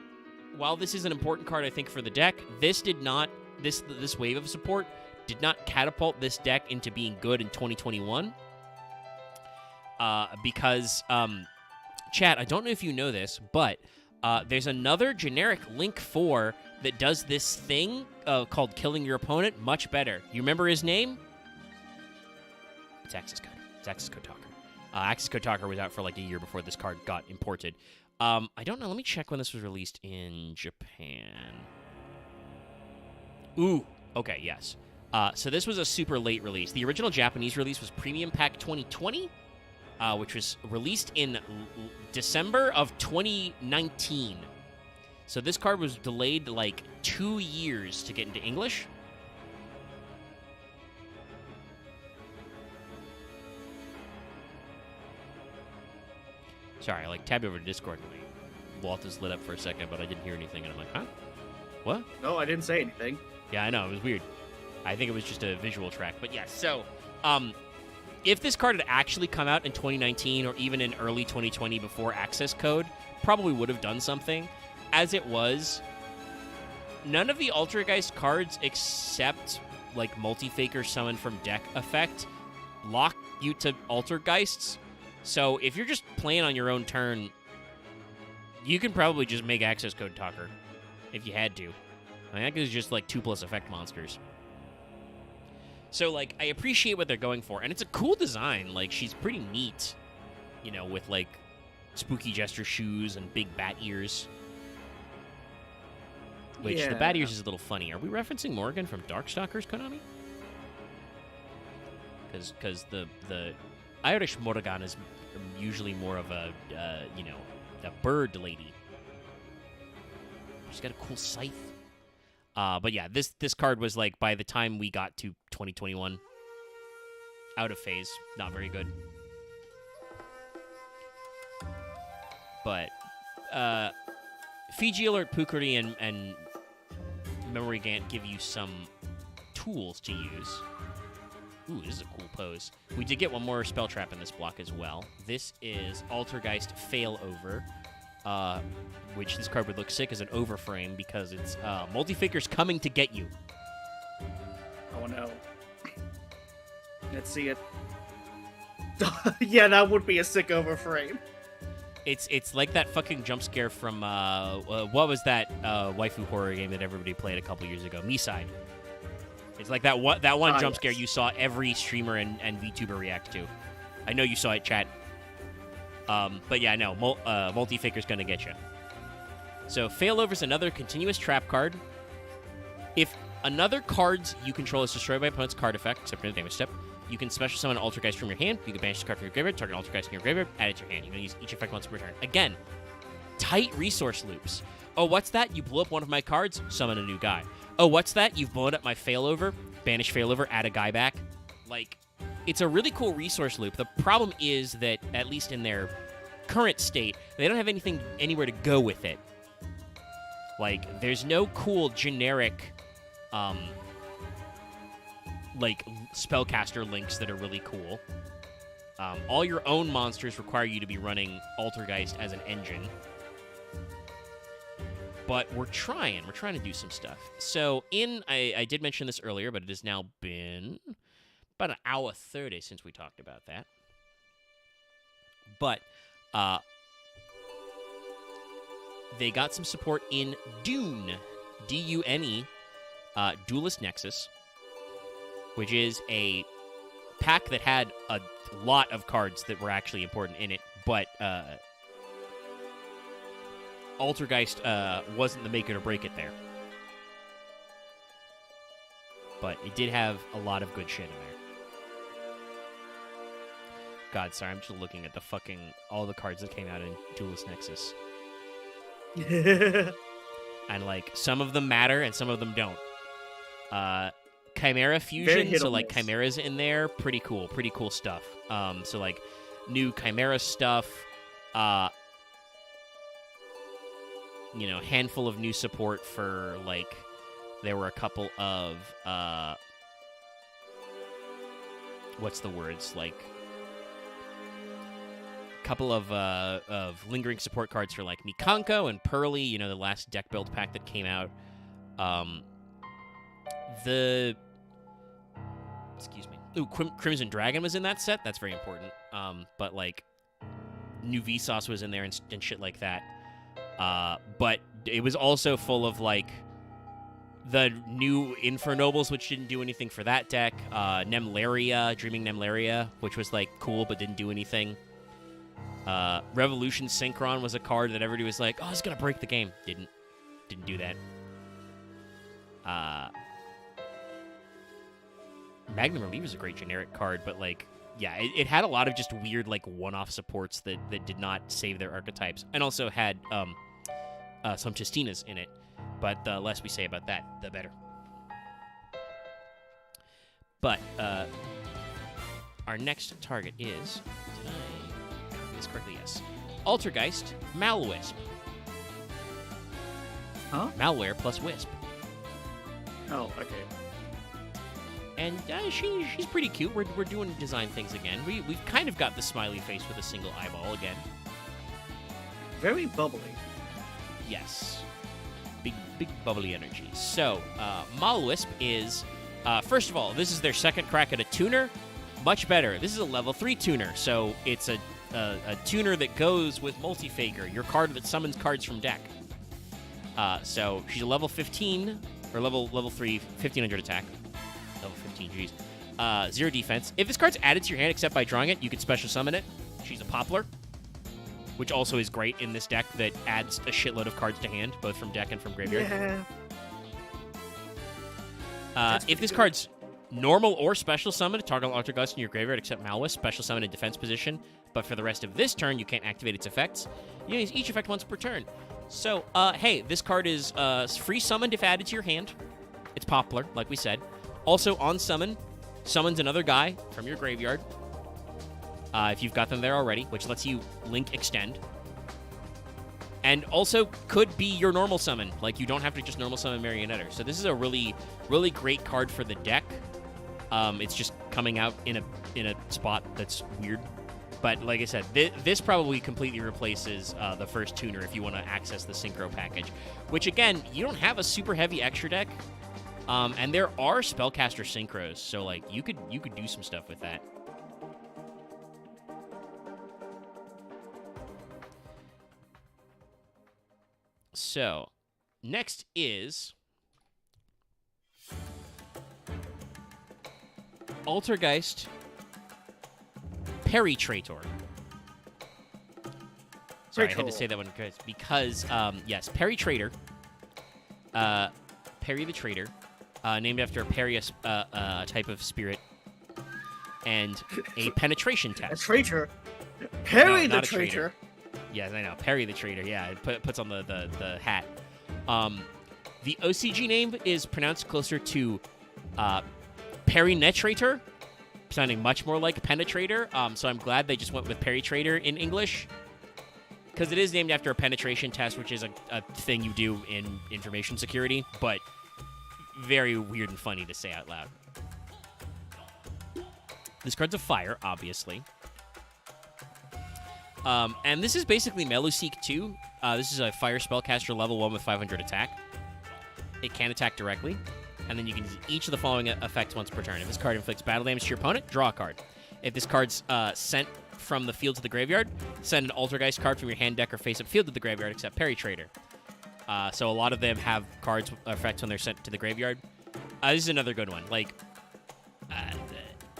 while this is an important card, I think, for the deck, this wave of support did not catapult this deck into being good in 2021. Because, chat, I don't know if you know this, but there's another generic Link 4 that does this thing called killing your opponent much better. You remember his name? It's Axis Code. It's Axis Code Talker. Axis Code Talker was out for like a year before this card got imported. I don't know. Let me check when this was released in Japan. Ooh. Okay, yes. So this was a super late release. The original Japanese release was Premium Pack 2020, which was released in December of 2019. So this card was delayed like 2 years to get into English. Sorry, I like tabbed over to Discord and my Walt is lit up for a second, but I didn't hear anything, and I'm like, huh? What? No, I didn't say anything. Yeah, I know, it was weird. I think it was just a visual track, but yeah, so, if this card had actually come out in 2019 or even in early 2020 before access code, probably would have done something. As it was, none of the Altergeist cards except, like, Multifaker Summon from Deck effect lock you to Altergeists. So if you're just playing on your own turn, you can probably just make access code Talker if you had to. I think it's just like 2+ effect monsters. So like I appreciate what they're going for, and it's a cool design. Like she's pretty neat, you know, with like spooky gesture shoes and big bat ears. Which the bat ears is a little funny. Are we referencing Morgan from Darkstalkers, Konami? Because the Irish Morrigan is usually more of a, you know, a bird lady. She's got a cool scythe. But yeah, this card was, like, by the time we got to 2021, out of phase. Not very good. But, Fiji Alert, Pukuri, and Memory Gant give you some tools to use. Ooh, this is a cool pose. We did get one more spell trap in this block as well. This is Altergeist Failover, which this card would look sick as an overframe because it's Multifaker's coming to get you. Oh no. Let's see it. Yeah, that would be a sick overframe. It's like that fucking jump scare from what was that waifu horror game that everybody played a couple years ago? Me-Side. It's like that one jump scare you saw every streamer and VTuber react to. I know you saw it, chat. But yeah, no, Multifaker's gonna get you. So Failover's another continuous trap card. If another card you control is destroyed by opponent's card effect, except for the damage step, you can special summon an Altergeist from your hand. You can banish the card from your graveyard, target an Altergeist in your graveyard, add it to your hand. You can use each effect once per turn. Again, tight resource loops. Oh, what's that? You blew up one of my cards? Summon a new guy. Oh, what's that? You've blown up my Failover. Banish Failover, add a guy back. Like, it's a really cool resource loop. The problem is that, at least in their current state, they don't have anything anywhere to go with it. Like, there's no cool generic, like, spellcaster links that are really cool. All your own monsters require you to be running Altergeist as an engine. But we're trying to do some stuff. So I did mention this earlier, but it has now been about an hour 30 since we talked about that. But they got some support in Dune, D-U-N-E, Duelist Nexus, which is a pack that had a lot of cards that were actually important in it, but Altergeist wasn't the make it or break it there. But it did have a lot of good shit in there. God, sorry, I'm just looking at the fucking all the cards that came out in Duelist Nexus. And like some of them matter and some of them don't. Chimera fusion, so like Chimera's in there, pretty cool stuff. So like new Chimera stuff, handful of new support for like there were a couple of what's the words like. Couple of lingering support cards for like Mikanko and Pearly, the last deck build pack that came out. Crimson Dragon was in that set. That's very important. But like new Vsauce was in there and shit like that. But it was also full of like the new Infernobles, which didn't do anything for that deck. Nemlaria, Dreaming Nemlaria, which was like cool but didn't do anything. Revolution Synchron was a card that everybody was like, oh, it's gonna break the game. Didn't do that. Magnum Relief is a great generic card, but like, yeah, it had a lot of just weird like one-off supports that did not save their archetypes, and also had some Chistinas in it. But the less we say about that, the better. But our next target is. Correctly, yes. Altergeist, Malwisp. Huh? Malware plus Wisp. Oh, okay. And she's pretty cute. We're doing design things again. We've kind of got the smiley face with a single eyeball again. Very bubbly. Yes. Big bubbly energy. So, Malwisp is, first of all, this is their second crack at a tuner. Much better. This is a level 3 tuner, so it's a tuner that goes with Multifaker, your card that summons cards from deck. So she's a level 15, or level 3, 1500 attack. Level 15, geez. 0 defense. If this card's added to your hand except by drawing it, you can special summon it. She's a Poplar, which also is great in this deck that adds a shitload of cards to hand, both from deck and from graveyard. Yeah. If this card's normal or special summon, target Altergeist in your graveyard except Malwisp, special summon in defense position. But for the rest of this turn, you can't activate its effects. You use each effect once per turn. So, hey, this card is free summoned if added to your hand. It's Poplar, like we said. Also, on summon, summons another guy from your graveyard. If you've got them there already, which lets you link extend. And also could be your normal summon. Like, you don't have to just normal summon Marionetter. So this is a really, really great card for the deck. It's just coming out in a spot that's weird. But like I said, this probably completely replaces the first tuner if you want to access the Synchro package. Which, again, you don't have a super heavy extra deck. And there are Spellcaster Synchros, so like you could do some stuff with that. So, next is Altergeist Peritrator. Sorry, I had to say that one because yes, Peritrator. Perry the Traitor, named after Perry, a type of spirit, and a penetration test. A traitor? Perry the Traitor? Yes, I know. Perry the Traitor, yeah. It puts on the hat. The OCG name is pronounced closer to Perinetrator, sounding much more like Penetrator. So I'm glad they just went with Peritrator in English. Because it is named after a penetration test, which is a thing you do in information security, but very weird and funny to say out loud. This card's a fire, obviously. And this is basically Meluseek 2. This is a fire spellcaster level 1 with 500 attack. It can attack directly, and then you can use each of the following effects once per turn. If this card inflicts battle damage to your opponent, draw a card. If this card's sent from the field to the graveyard, send an Altergeist card from your hand, deck, or face-up field to the graveyard, except Peritrator. So a lot of them have cards effects when they're sent to the graveyard. This is another good one. Like,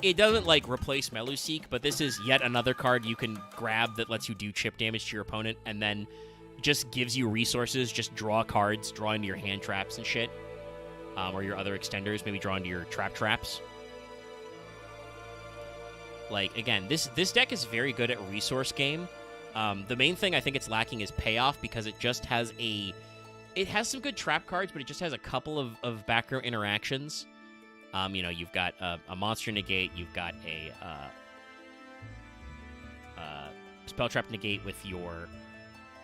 it doesn't, like, replace Meluseek, but this is yet another card you can grab that lets you do chip damage to your opponent, and then just gives you resources. Just draw cards, draw into your hand traps and shit. Or your other extenders, maybe draw into your traps. Like, again, this deck is very good at resource game. The main thing I think it's lacking is payoff, because it just has it has some good trap cards, but it just has a couple of back row interactions. You've got a monster negate, you've got a spell trap negate with your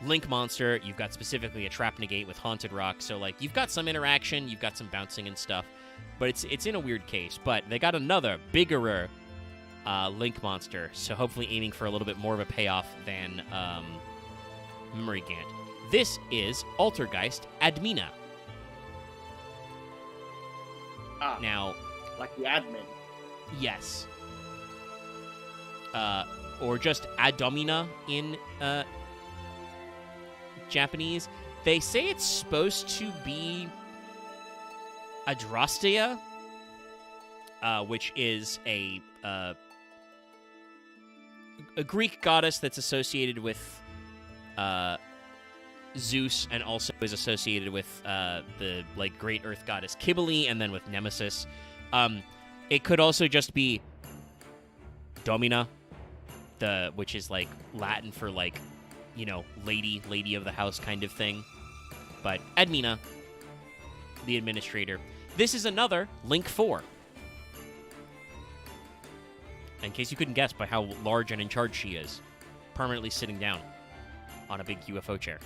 Link monster, you've got specifically a trap negate with Haunted Rock, so, like, you've got some interaction, you've got some bouncing and stuff, but it's in a weird case. But they got another, bigger Link monster, so hopefully aiming for a little bit more of a payoff than Memory Gant. This is Altergeist Admina. Now, like the admin. Yes. Or just Adomina in Japanese. They say it's supposed to be Adrastea, which is a Greek goddess that's associated with Zeus, and also is associated with the great earth goddess Cybele, and then with Nemesis. It could also just be Domina, which is Latin for lady of the house kind of thing. But Admina, the administrator. This is another Link 4. In case you couldn't guess by how large and in charge she is, permanently sitting down on a big UFO chair.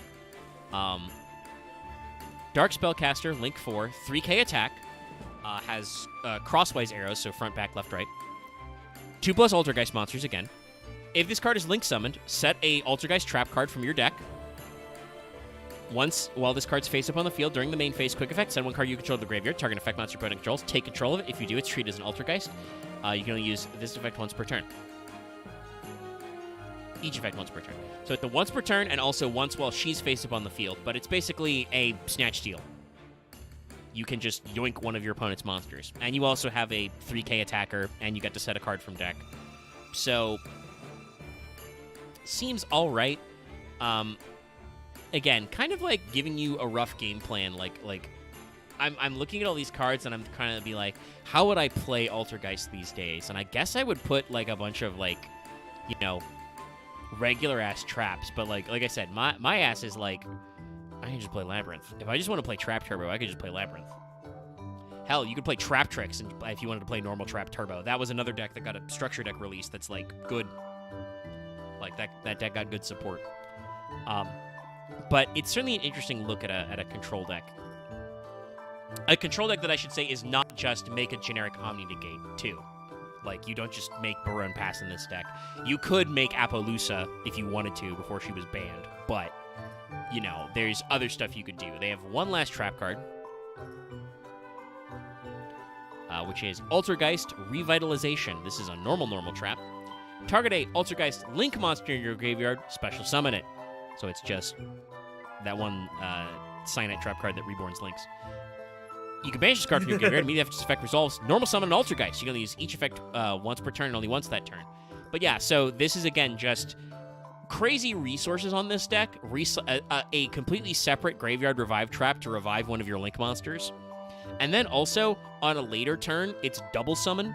Dark Spellcaster, Link 4, 3k attack, has crosswise arrows, so front, back, left, right. 2+ Altergeist monsters again. If this card is Link summoned, set a Altergeist trap card from your deck. Once, while this card's face up on the field during the main phase, quick effect, send one card you control to the graveyard, target effect monster opponent controls, take control of it. If you do, it's treated as an Altergeist. You can only use this effect once per turn. Each effect once per turn. So it's the once per turn, and also once while she's face up on the field, but it's basically a Snatch Steal. You can just yoink one of your opponent's monsters. And you also have a 3k attacker, and you get to set a card from deck. So, seems alright. Again, kind of giving you a rough game plan. I'm looking at all these cards, and I'm kind of be like, how would I play Altergeist these days? And I guess I would put a bunch of regular ass traps. But like I said, my ass is I can just play Labyrinth. If I just want to play Trap Turbo, I could just play Labyrinth. Hell, you could play Trap Tricks if you wanted to play normal Trap Turbo. That was another deck that got a structure deck release that's good. That deck got good support. But it's certainly an interesting look at a control deck. A control deck that I should say is not just make a generic Omni Negate, too. You don't just make Baron Pass in this deck. You could make Appaloosa if you wanted to before she was banned, but, there's other stuff you could do. They have one last trap card, which is Altergeist Revitalization. This is a normal trap. Target a Altergeist Link monster in your graveyard, special summon it. So it's just that one Cyanite trap card that reborns Links. You can banish this card from your graveyard. Immediately after this effect resolves, normal summon an Altergeist. You can only use each effect once per turn and only once that turn. But yeah, so this is, again, just crazy resources on this deck. A completely separate Graveyard Revive trap to revive one of your Link monsters. And then also, on a later turn, it's double summon.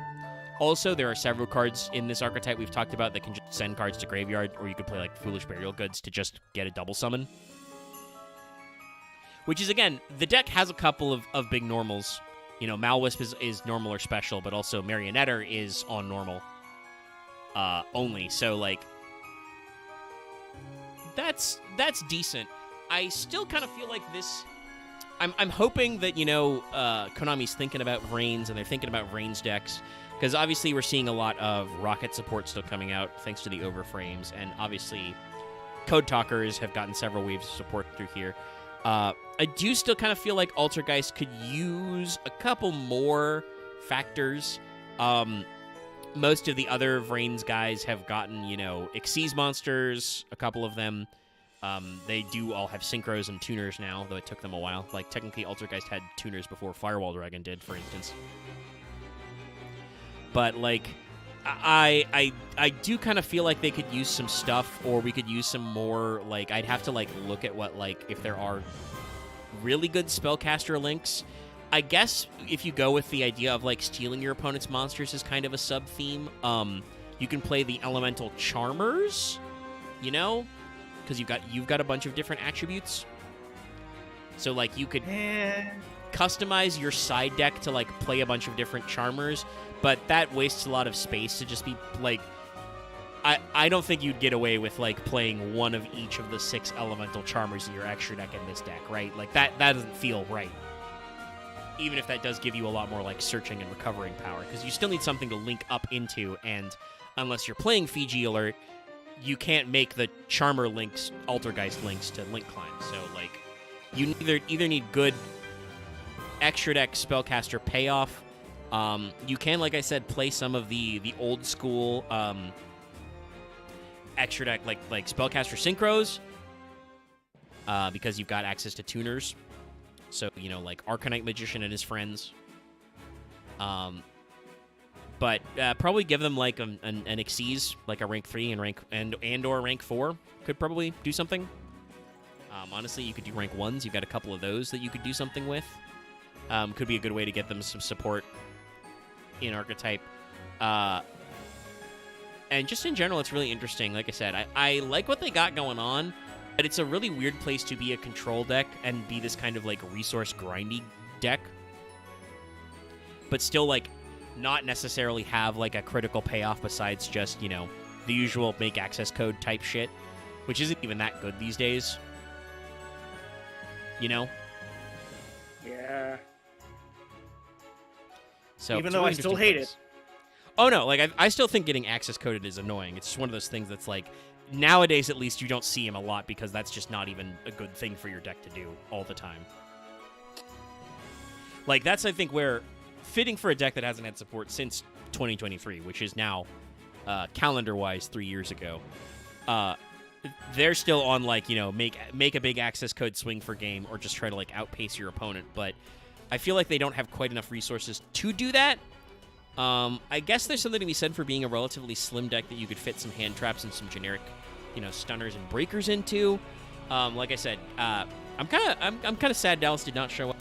Also, there are several cards in this archetype we've talked about that can just send cards to graveyard, or you could play Foolish Burial Goods to just get a double summon. Which is, again, the deck has a couple of big normals. Malwisp is normal or special, but also Marionetter is on normal only. So, that's decent. I still kind of feel like this... I'm hoping that, Konami's thinking about Vrains, and they're thinking about Vrains decks, because obviously we're seeing a lot of Rocket support still coming out, thanks to the overframes, and obviously Code Talkers have gotten several waves of support through here. I do still kind of feel like Altergeist could use a couple more factors. Most of the other Vrains guys have gotten, Xyz monsters, a couple of them. They do all have synchros and tuners now, though it took them a while. Technically, Altergeist had tuners before Firewall Dragon did, for instance. But, I do kind of feel like they could use some stuff, or we could use some more, I'd have to, look at what, if there are really good Spellcaster links. I guess if you go with the idea of, stealing your opponent's monsters as kind of a sub-theme, you can play the Elemental Charmers, because you've got a bunch of different attributes. So, you could customize your side deck to like play a bunch of different Charmers, but that wastes a lot of space to just be like. I don't think you'd get away with like playing one of each of the 6 elemental Charmers in your extra deck in this deck, right? Like that doesn't feel right. Even if that does give you a lot more like searching and recovering power, because you still need something to link up into, and unless you're playing Fiji Alert, you can't make the Charmer links Altergeist links to link climb. So like you either need good extra deck spellcaster payoff. You can, like I said, play some of the old school extra deck like spellcaster synchros, because you've got access to tuners. So, you know, like Arcanite Magician and his friends. But probably give them like an Xyz, like a rank 3 and or rank 4 could probably do something. Honestly, you could do rank 1s. You've got a couple of those that you could do something with. Could be a good way to get them some support in archetype. And just in general, it's really interesting. Like I said, I like what they got going on, but it's a really weird place to be a control deck and be this kind of like resource grindy deck, but still like not necessarily have like a critical payoff besides just, you know, the usual make access code type shit, which isn't even that good these days. You know? Yeah. So even though I still hate it. Oh, no, like, I still think getting access-coded is annoying. It's just one of those things that's, like, nowadays, at least, you don't see him a lot because that's just not even a good thing for your deck to do all the time. Like, that's, I think, where fitting for a deck that hasn't had support since 2023, which is now, calendar-wise, 3 years ago, they're still on, like, you know, make a big access code swing for game or just try to, like, outpace your opponent. But I feel like they don't have quite enough resources to do that. I guess there's something to be said for being a relatively slim deck that you could fit some hand traps and some generic, you know, stunners and breakers into. Like I said, I'm kind of sad Dallas did not show up,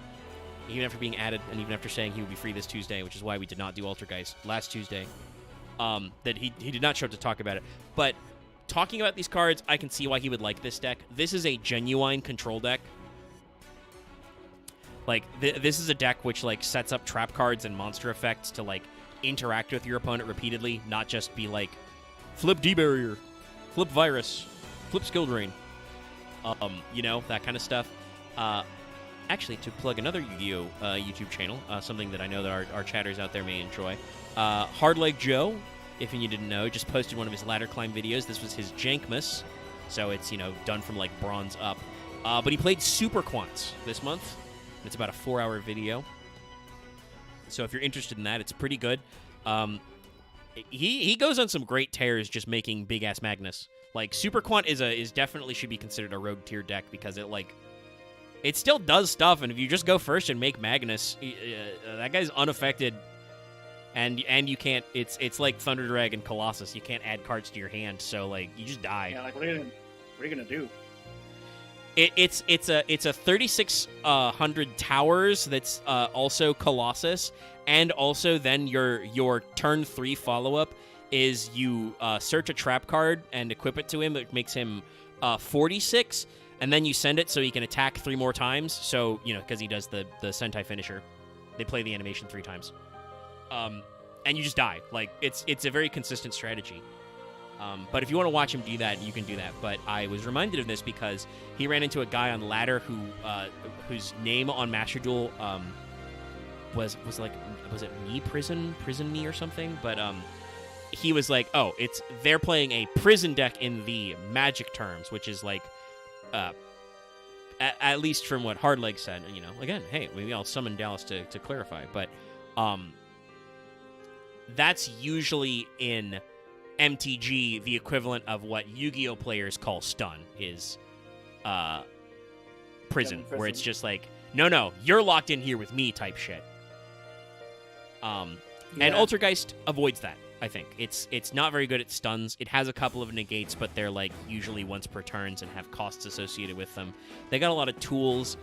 even after being added and even after saying he would be free this Tuesday, which is why we did not do Altergeist last Tuesday. That he did not show up to talk about it. But talking about these cards, I can see why he would like this deck. This is a genuine control deck. Like, this is a deck which, like, sets up trap cards and monster effects to, like, interact with your opponent repeatedly, not just be like, flip D-Barrier, flip Virus, flip Skill Drain. You know, that kind of stuff. Actually, to plug another Yu-Gi-Oh! YouTube channel, something that I know that our chatters out there may enjoy, Hardleg Joe, if you didn't know, just posted one of his ladder climb videos. This was his Jankmas, so it's, you know, done from, like, bronze up. But he played Super Quants this month. It's about a 4-hour video. So if you're interested in that, it's pretty good. He goes on some great tears just making big-ass Magnus. Like, Super Quant is definitely should be considered a rogue tier deck because it still does stuff, and if you just go first and make Magnus, that guy's unaffected, and you can't. It's like Thunder Dragon Colossus. You can't add cards to your hand, so like you just die. Yeah, like what are you gonna do? It's a 3600 towers that's also Colossus, and also then your turn 3 follow-up is you search a trap card and equip it to him. It makes him 46, and then you send it so he can attack 3 more times. So, you know, because he does the Sentai finisher. They play the animation 3 times. And you just die. Like, it's a very consistent strategy. But if you want to watch him do that, you can do that. But I was reminded of this because he ran into a guy on ladder whose name on Master Duel was it Me Prison Me or something? But he was like, oh, they're playing a prison deck in the Magic terms, which is like at least from what Hardleg said. You know, again, hey, maybe I'll summon Dallas to clarify, but that's usually in MTG the equivalent of what Yu-Gi-Oh players call stun is prison, where it's just like, no, you're locked in here with me type shit. And Altergeist avoids that, I think. It's not very good at stuns. It has a couple of negates, but they're like usually once per turns and have costs associated with them. They got a lot of tools,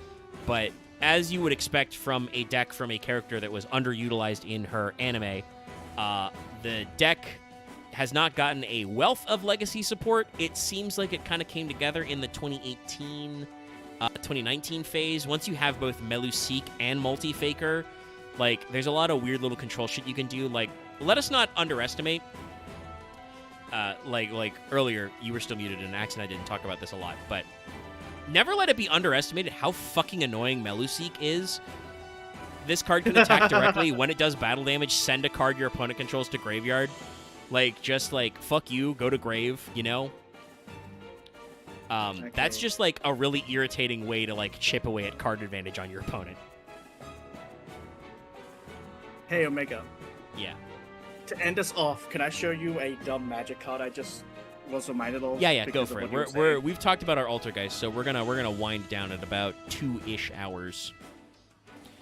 but as you would expect from a deck from a character that was underutilized in her anime, the deck has not gotten a wealth of legacy support. It seems like it kind of came together in the 2018 2019 phase, once you have both Meluseek and Multifaker, like, there's a lot of weird little control shit you can do. Like, let us not underestimate. Like earlier, you were still muted in an accident. I didn't talk about this a lot, but never let it be underestimated how fucking annoying Meluseek is. This card can attack directly. When it does battle damage, send a card your opponent controls to graveyard. Like, just like, fuck you, go to grave, you know? Okay. That's just like a really irritating way to like chip away at card advantage on your opponent. Hey, Omega. Yeah. To end us off, can I show you a dumb Magic card I just was reminded of? Yeah, go for it. We've talked about our Altergeist, so we're gonna wind down at about 2-ish hours,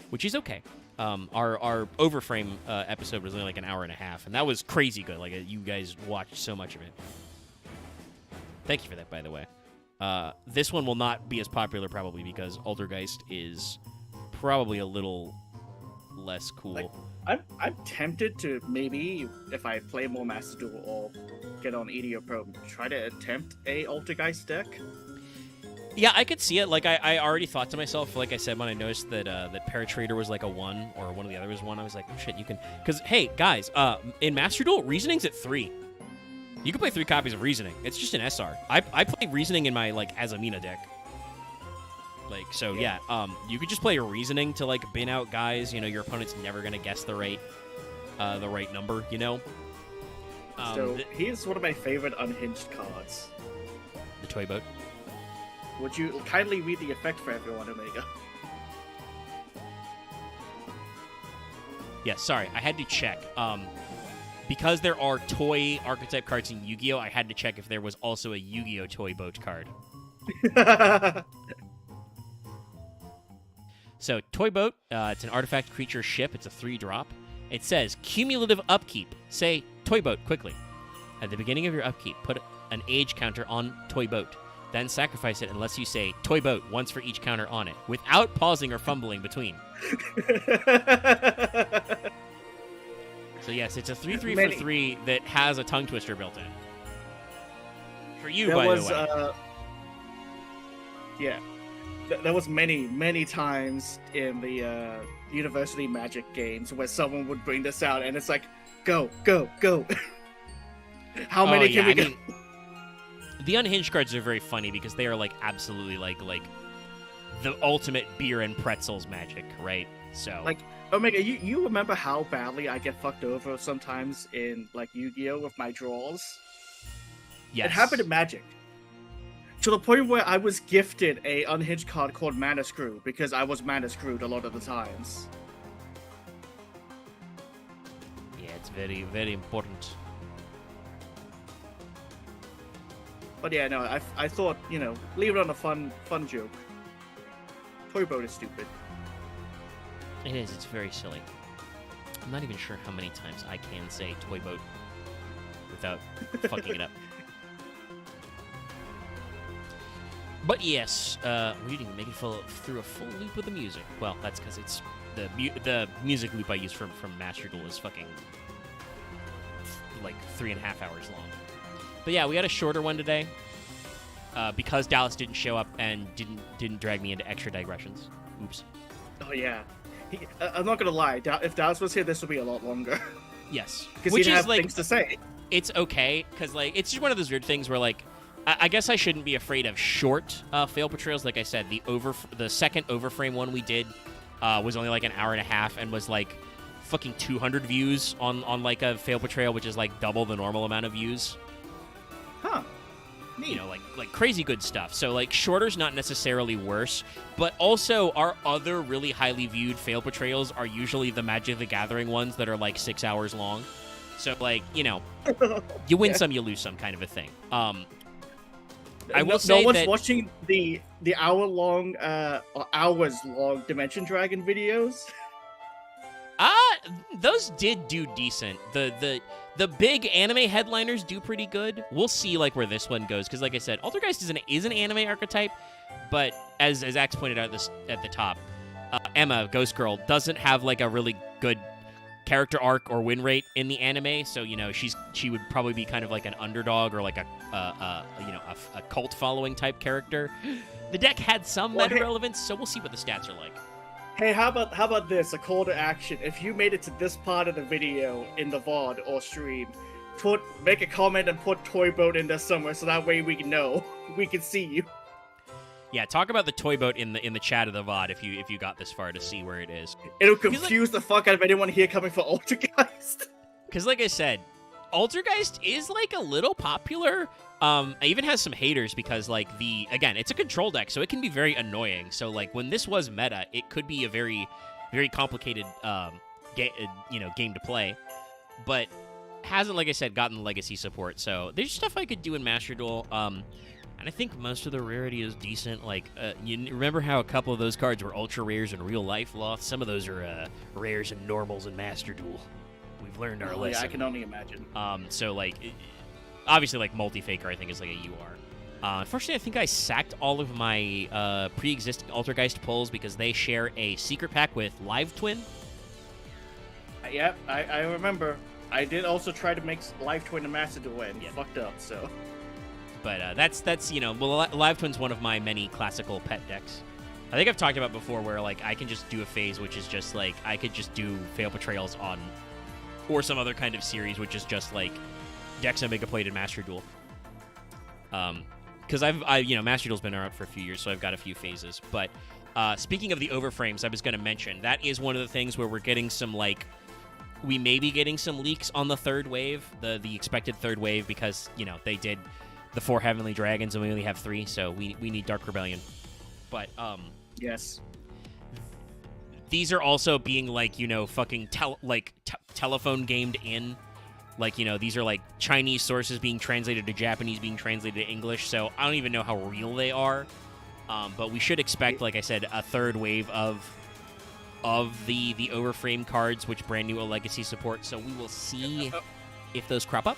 which is okay. Our Overframe episode was only like an hour and a half, and that was crazy good. Like, you guys watched so much of it. Thank you for that, by the way. This one will not be as popular probably because Altergeist is probably a little less cool. Like, I'm tempted to maybe, if I play more Master Duel or get on EDO Pro, try to attempt a Altergeist deck. Yeah, I could see it. Like, I already thought to myself, like I said, when I noticed that that Paratrader was like a 1, or one of the other was 1, I was like, oh shit, you can... Because, hey, guys, in Master Duel, Reasoning's at 3. You can play 3 copies of Reasoning. It's just an SR. I play Reasoning in my, like, Azamina deck. Like, so, yeah, you could just play a Reasoning to, like, bin out guys. You know, your opponent's never going to guess the right number, you know? So, here's one of my favorite unhinged cards. The Toy Boat. Would you kindly read the effect for everyone, Omega? Yeah, sorry, I had to check. Because there are toy archetype cards in Yu-Gi-Oh!, I had to check if there was also a Yu-Gi-Oh! Toy Boat card. So, Toy Boat, it's an artifact creature ship. It's a 3-drop. It says, cumulative upkeep. Say, Toy Boat, quickly. At the beginning of your upkeep, put an age counter on Toy Boat. Then sacrifice it unless you say, Toy Boat, once for each counter on it, without pausing or fumbling between. So, yes, it's a 3/3 for 3 that has a tongue twister built in. For you, by the way. Yeah. There was many times in the University Magic games where someone would bring this out, and it's like, go. How many can we get? The unhinged cards are very funny because they are like absolutely like the ultimate beer and pretzels magic, right? So like, Omega, you remember how badly I get fucked over sometimes in like Yu-Gi-Oh with my draws? Yes. It happened in Magic. To the point where I was gifted a unhinged card called Mana Screw because I was Mana Screwed a lot of the times. Yeah, it's very, very important. But yeah, no, I thought, you know, leave it on a fun joke. Toy Boat is stupid. It is, it's very silly. I'm not even sure how many times I can say Toy Boat without fucking it up. But yes, we didn't make it through a full loop of the music. Well, that's because it's the music loop I use from Master Duel is fucking like 3.5 hours long. But yeah, we had a shorter one today because Dallas didn't show up and didn't drag me into extra digressions. Oops. Oh yeah, I'm not gonna lie. If Dallas was here, this would be a lot longer. Yes, because he'd have things to say. It's okay because like it's just one of those weird things where like. I guess I shouldn't be afraid of short fail portrayals. Like I said, the second Overframe one we did was only like an hour and a half and was like fucking 200 views on like a fail portrayal, which is like double the normal amount of views. Huh. Neat. You know, like crazy good stuff. So like shorter's not necessarily worse, but also our other really highly viewed fail portrayals are usually the Magic the Gathering ones that are like 6 hours long. So like, you know, you win some, you lose some kind of a thing. I will say no one's that watching the hours-long Dimension Dragon videos. Those did do decent. The big anime headliners do pretty good. We'll see like where this one goes because, like I said, Altergeist is an anime archetype, but as Axe pointed out at the top, Emma Ghost Girl doesn't have like a really good character arc or win rate in the anime, so she would probably be kind of like an underdog or like a cult following type character. The deck had some meta relevance, so we'll see what the stats are like. Hey, how about this? A call to action. If you made it to this part of the video in the VOD or stream, make a comment and put Toy Boat in there somewhere, so that way we can know, we can see you. Yeah, talk about the Toy Boat in the chat of the VOD if you got this far to see where it is. It'll confuse the fuck out of anyone here coming for Altergeist. Because like I said, Altergeist is like a little popular. It even has some haters because like again, it's a control deck, so it can be very annoying. So like when this was meta, it could be a very, very complicated game to play, but hasn't, like I said, gotten legacy support. So there's stuff I could do in Master Duel. And I think most of the rarity is decent. Like, you remember how a couple of those cards were ultra rares in real life, Loth? Some of those are rares and normals in Master Duel. We've learned our lesson. Yeah, I can only imagine. So like, obviously, like Multifaker, I think is like a UR. Unfortunately, I think I sacked all of my pre-existing Altergeist pulls because they share a secret pack with Live Twin. Yep, I remember. I did also try to make Live Twin and Master Duel and fucked up. So. But that's well, Live Twin's one of my many classical pet decks. I think I've talked about before where like I can just do a phase which is just like I could just do Fail Portrayals on, or some other kind of series which is just like decks Omega played in Master Duel. Because Master Duel's been around for a few years, so I've got a few phases. But speaking of the overframes, I was going to mention that is one of the things where we're getting some we may be getting some leaks on the third wave, the expected third wave, because they did the 4 Heavenly Dragons, and we only have 3, so we need Dark Rebellion. But, yes. These are also being, fucking telephone gamed in. These are, Chinese sources being translated to Japanese, being translated to English, so I don't even know how real they are. But we should expect, like I said, a third wave of the overframe cards, which brand new legacy support, so we will see if those crop up.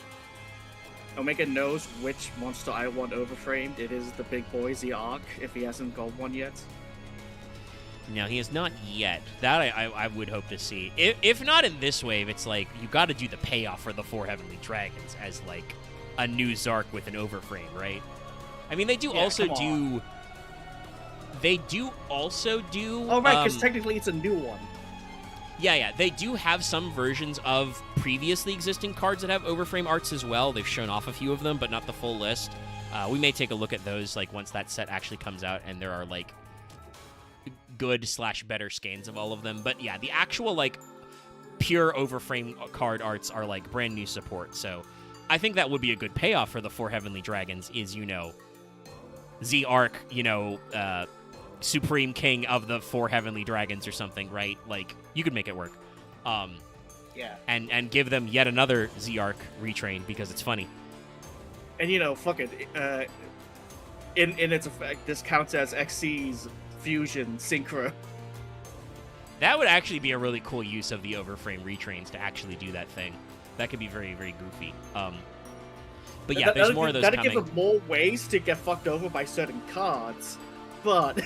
Omega knows which monster I want overframed. It is the big boy, the Arc, if he hasn't got one yet. No, he has not yet. That I would hope to see. If not in this wave, it's like, you got to do the payoff for the 4 Heavenly Dragons as, a new Zark with an overframe, right? I mean, they do also do... They do also do... Oh, right, because technically it's a new one. Yeah, they do have some versions of previously existing cards that have overframe arts as well. They've shown off a few of them, but not the full list. We may take a look at those, once that set actually comes out, and there are, good/better scans of all of them. But, yeah, the actual, pure overframe card arts are, brand new support. So I think that would be a good payoff for the 4 Heavenly Dragons is, Z-Arc, Supreme King of the 4 Heavenly Dragons or something, right? You could make it work. Yeah. And give them yet another Z-Arc retrain because it's funny. And, fuck it. In its effect, this counts as XC's Fusion Synchro. That would actually be a really cool use of the overframe retrains to actually do that thing. That could be very, very goofy. But yeah, there's more of those coming. That'd give them more ways to get fucked over by certain cards, but...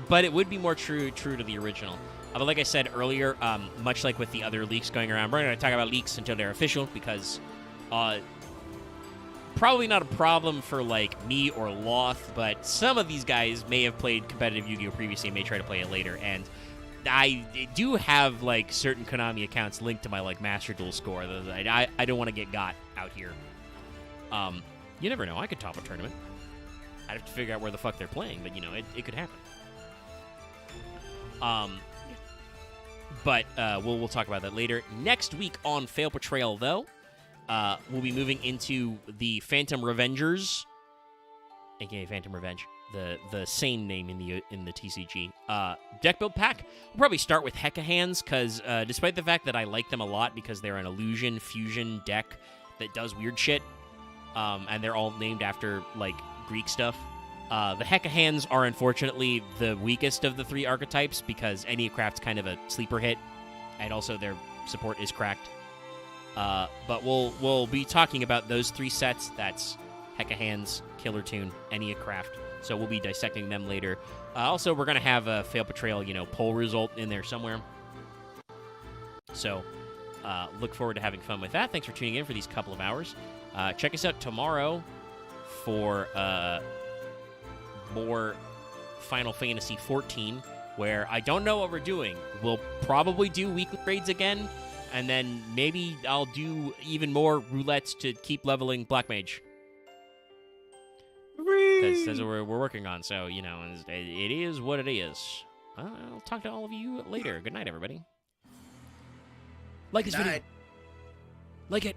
But it would be more true to the original. But like I said earlier, much like with the other leaks going around, we're going to talk about leaks until they're official because probably not a problem for me or Loth, but some of these guys may have played competitive Yu-Gi-Oh! Previously and may try to play it later. And I do have certain Konami accounts linked to my Master Duel score. I don't want to get got out here. You never know. I could top a tournament. I'd have to figure out where the fuck they're playing, but it could happen. But we'll talk about that later. Next week on Fail Portrayal, though, we'll be moving into the Phantom Revengers, aka Phantom Revenge, the same name in the TCG deck build pack. We'll probably start with Hecka Hands because despite the fact that I like them a lot because they're an illusion fusion deck that does weird shit, and they're all named after Greek stuff. The Hecka Hands are unfortunately the weakest of the 3 archetypes because Enneacraft's kind of a sleeper hit, and also their support is cracked. But we'll be talking about those 3 sets. That's Hecka Hands, Killer Tune, Enneacraft. So we'll be dissecting them later. Also, we're gonna have a Fail Portrayal, poll result in there somewhere. So look forward to having fun with that. Thanks for tuning in for these couple of hours. Check us out tomorrow for more Final Fantasy XIV, where I don't know what we're doing. We'll probably do weekly raids again, and then maybe I'll do even more roulettes to keep leveling Black Mage. Because that's what we're working on, so, you know, it is what it is. I'll talk to all of you later. Good night, everybody. Like this video. Like it.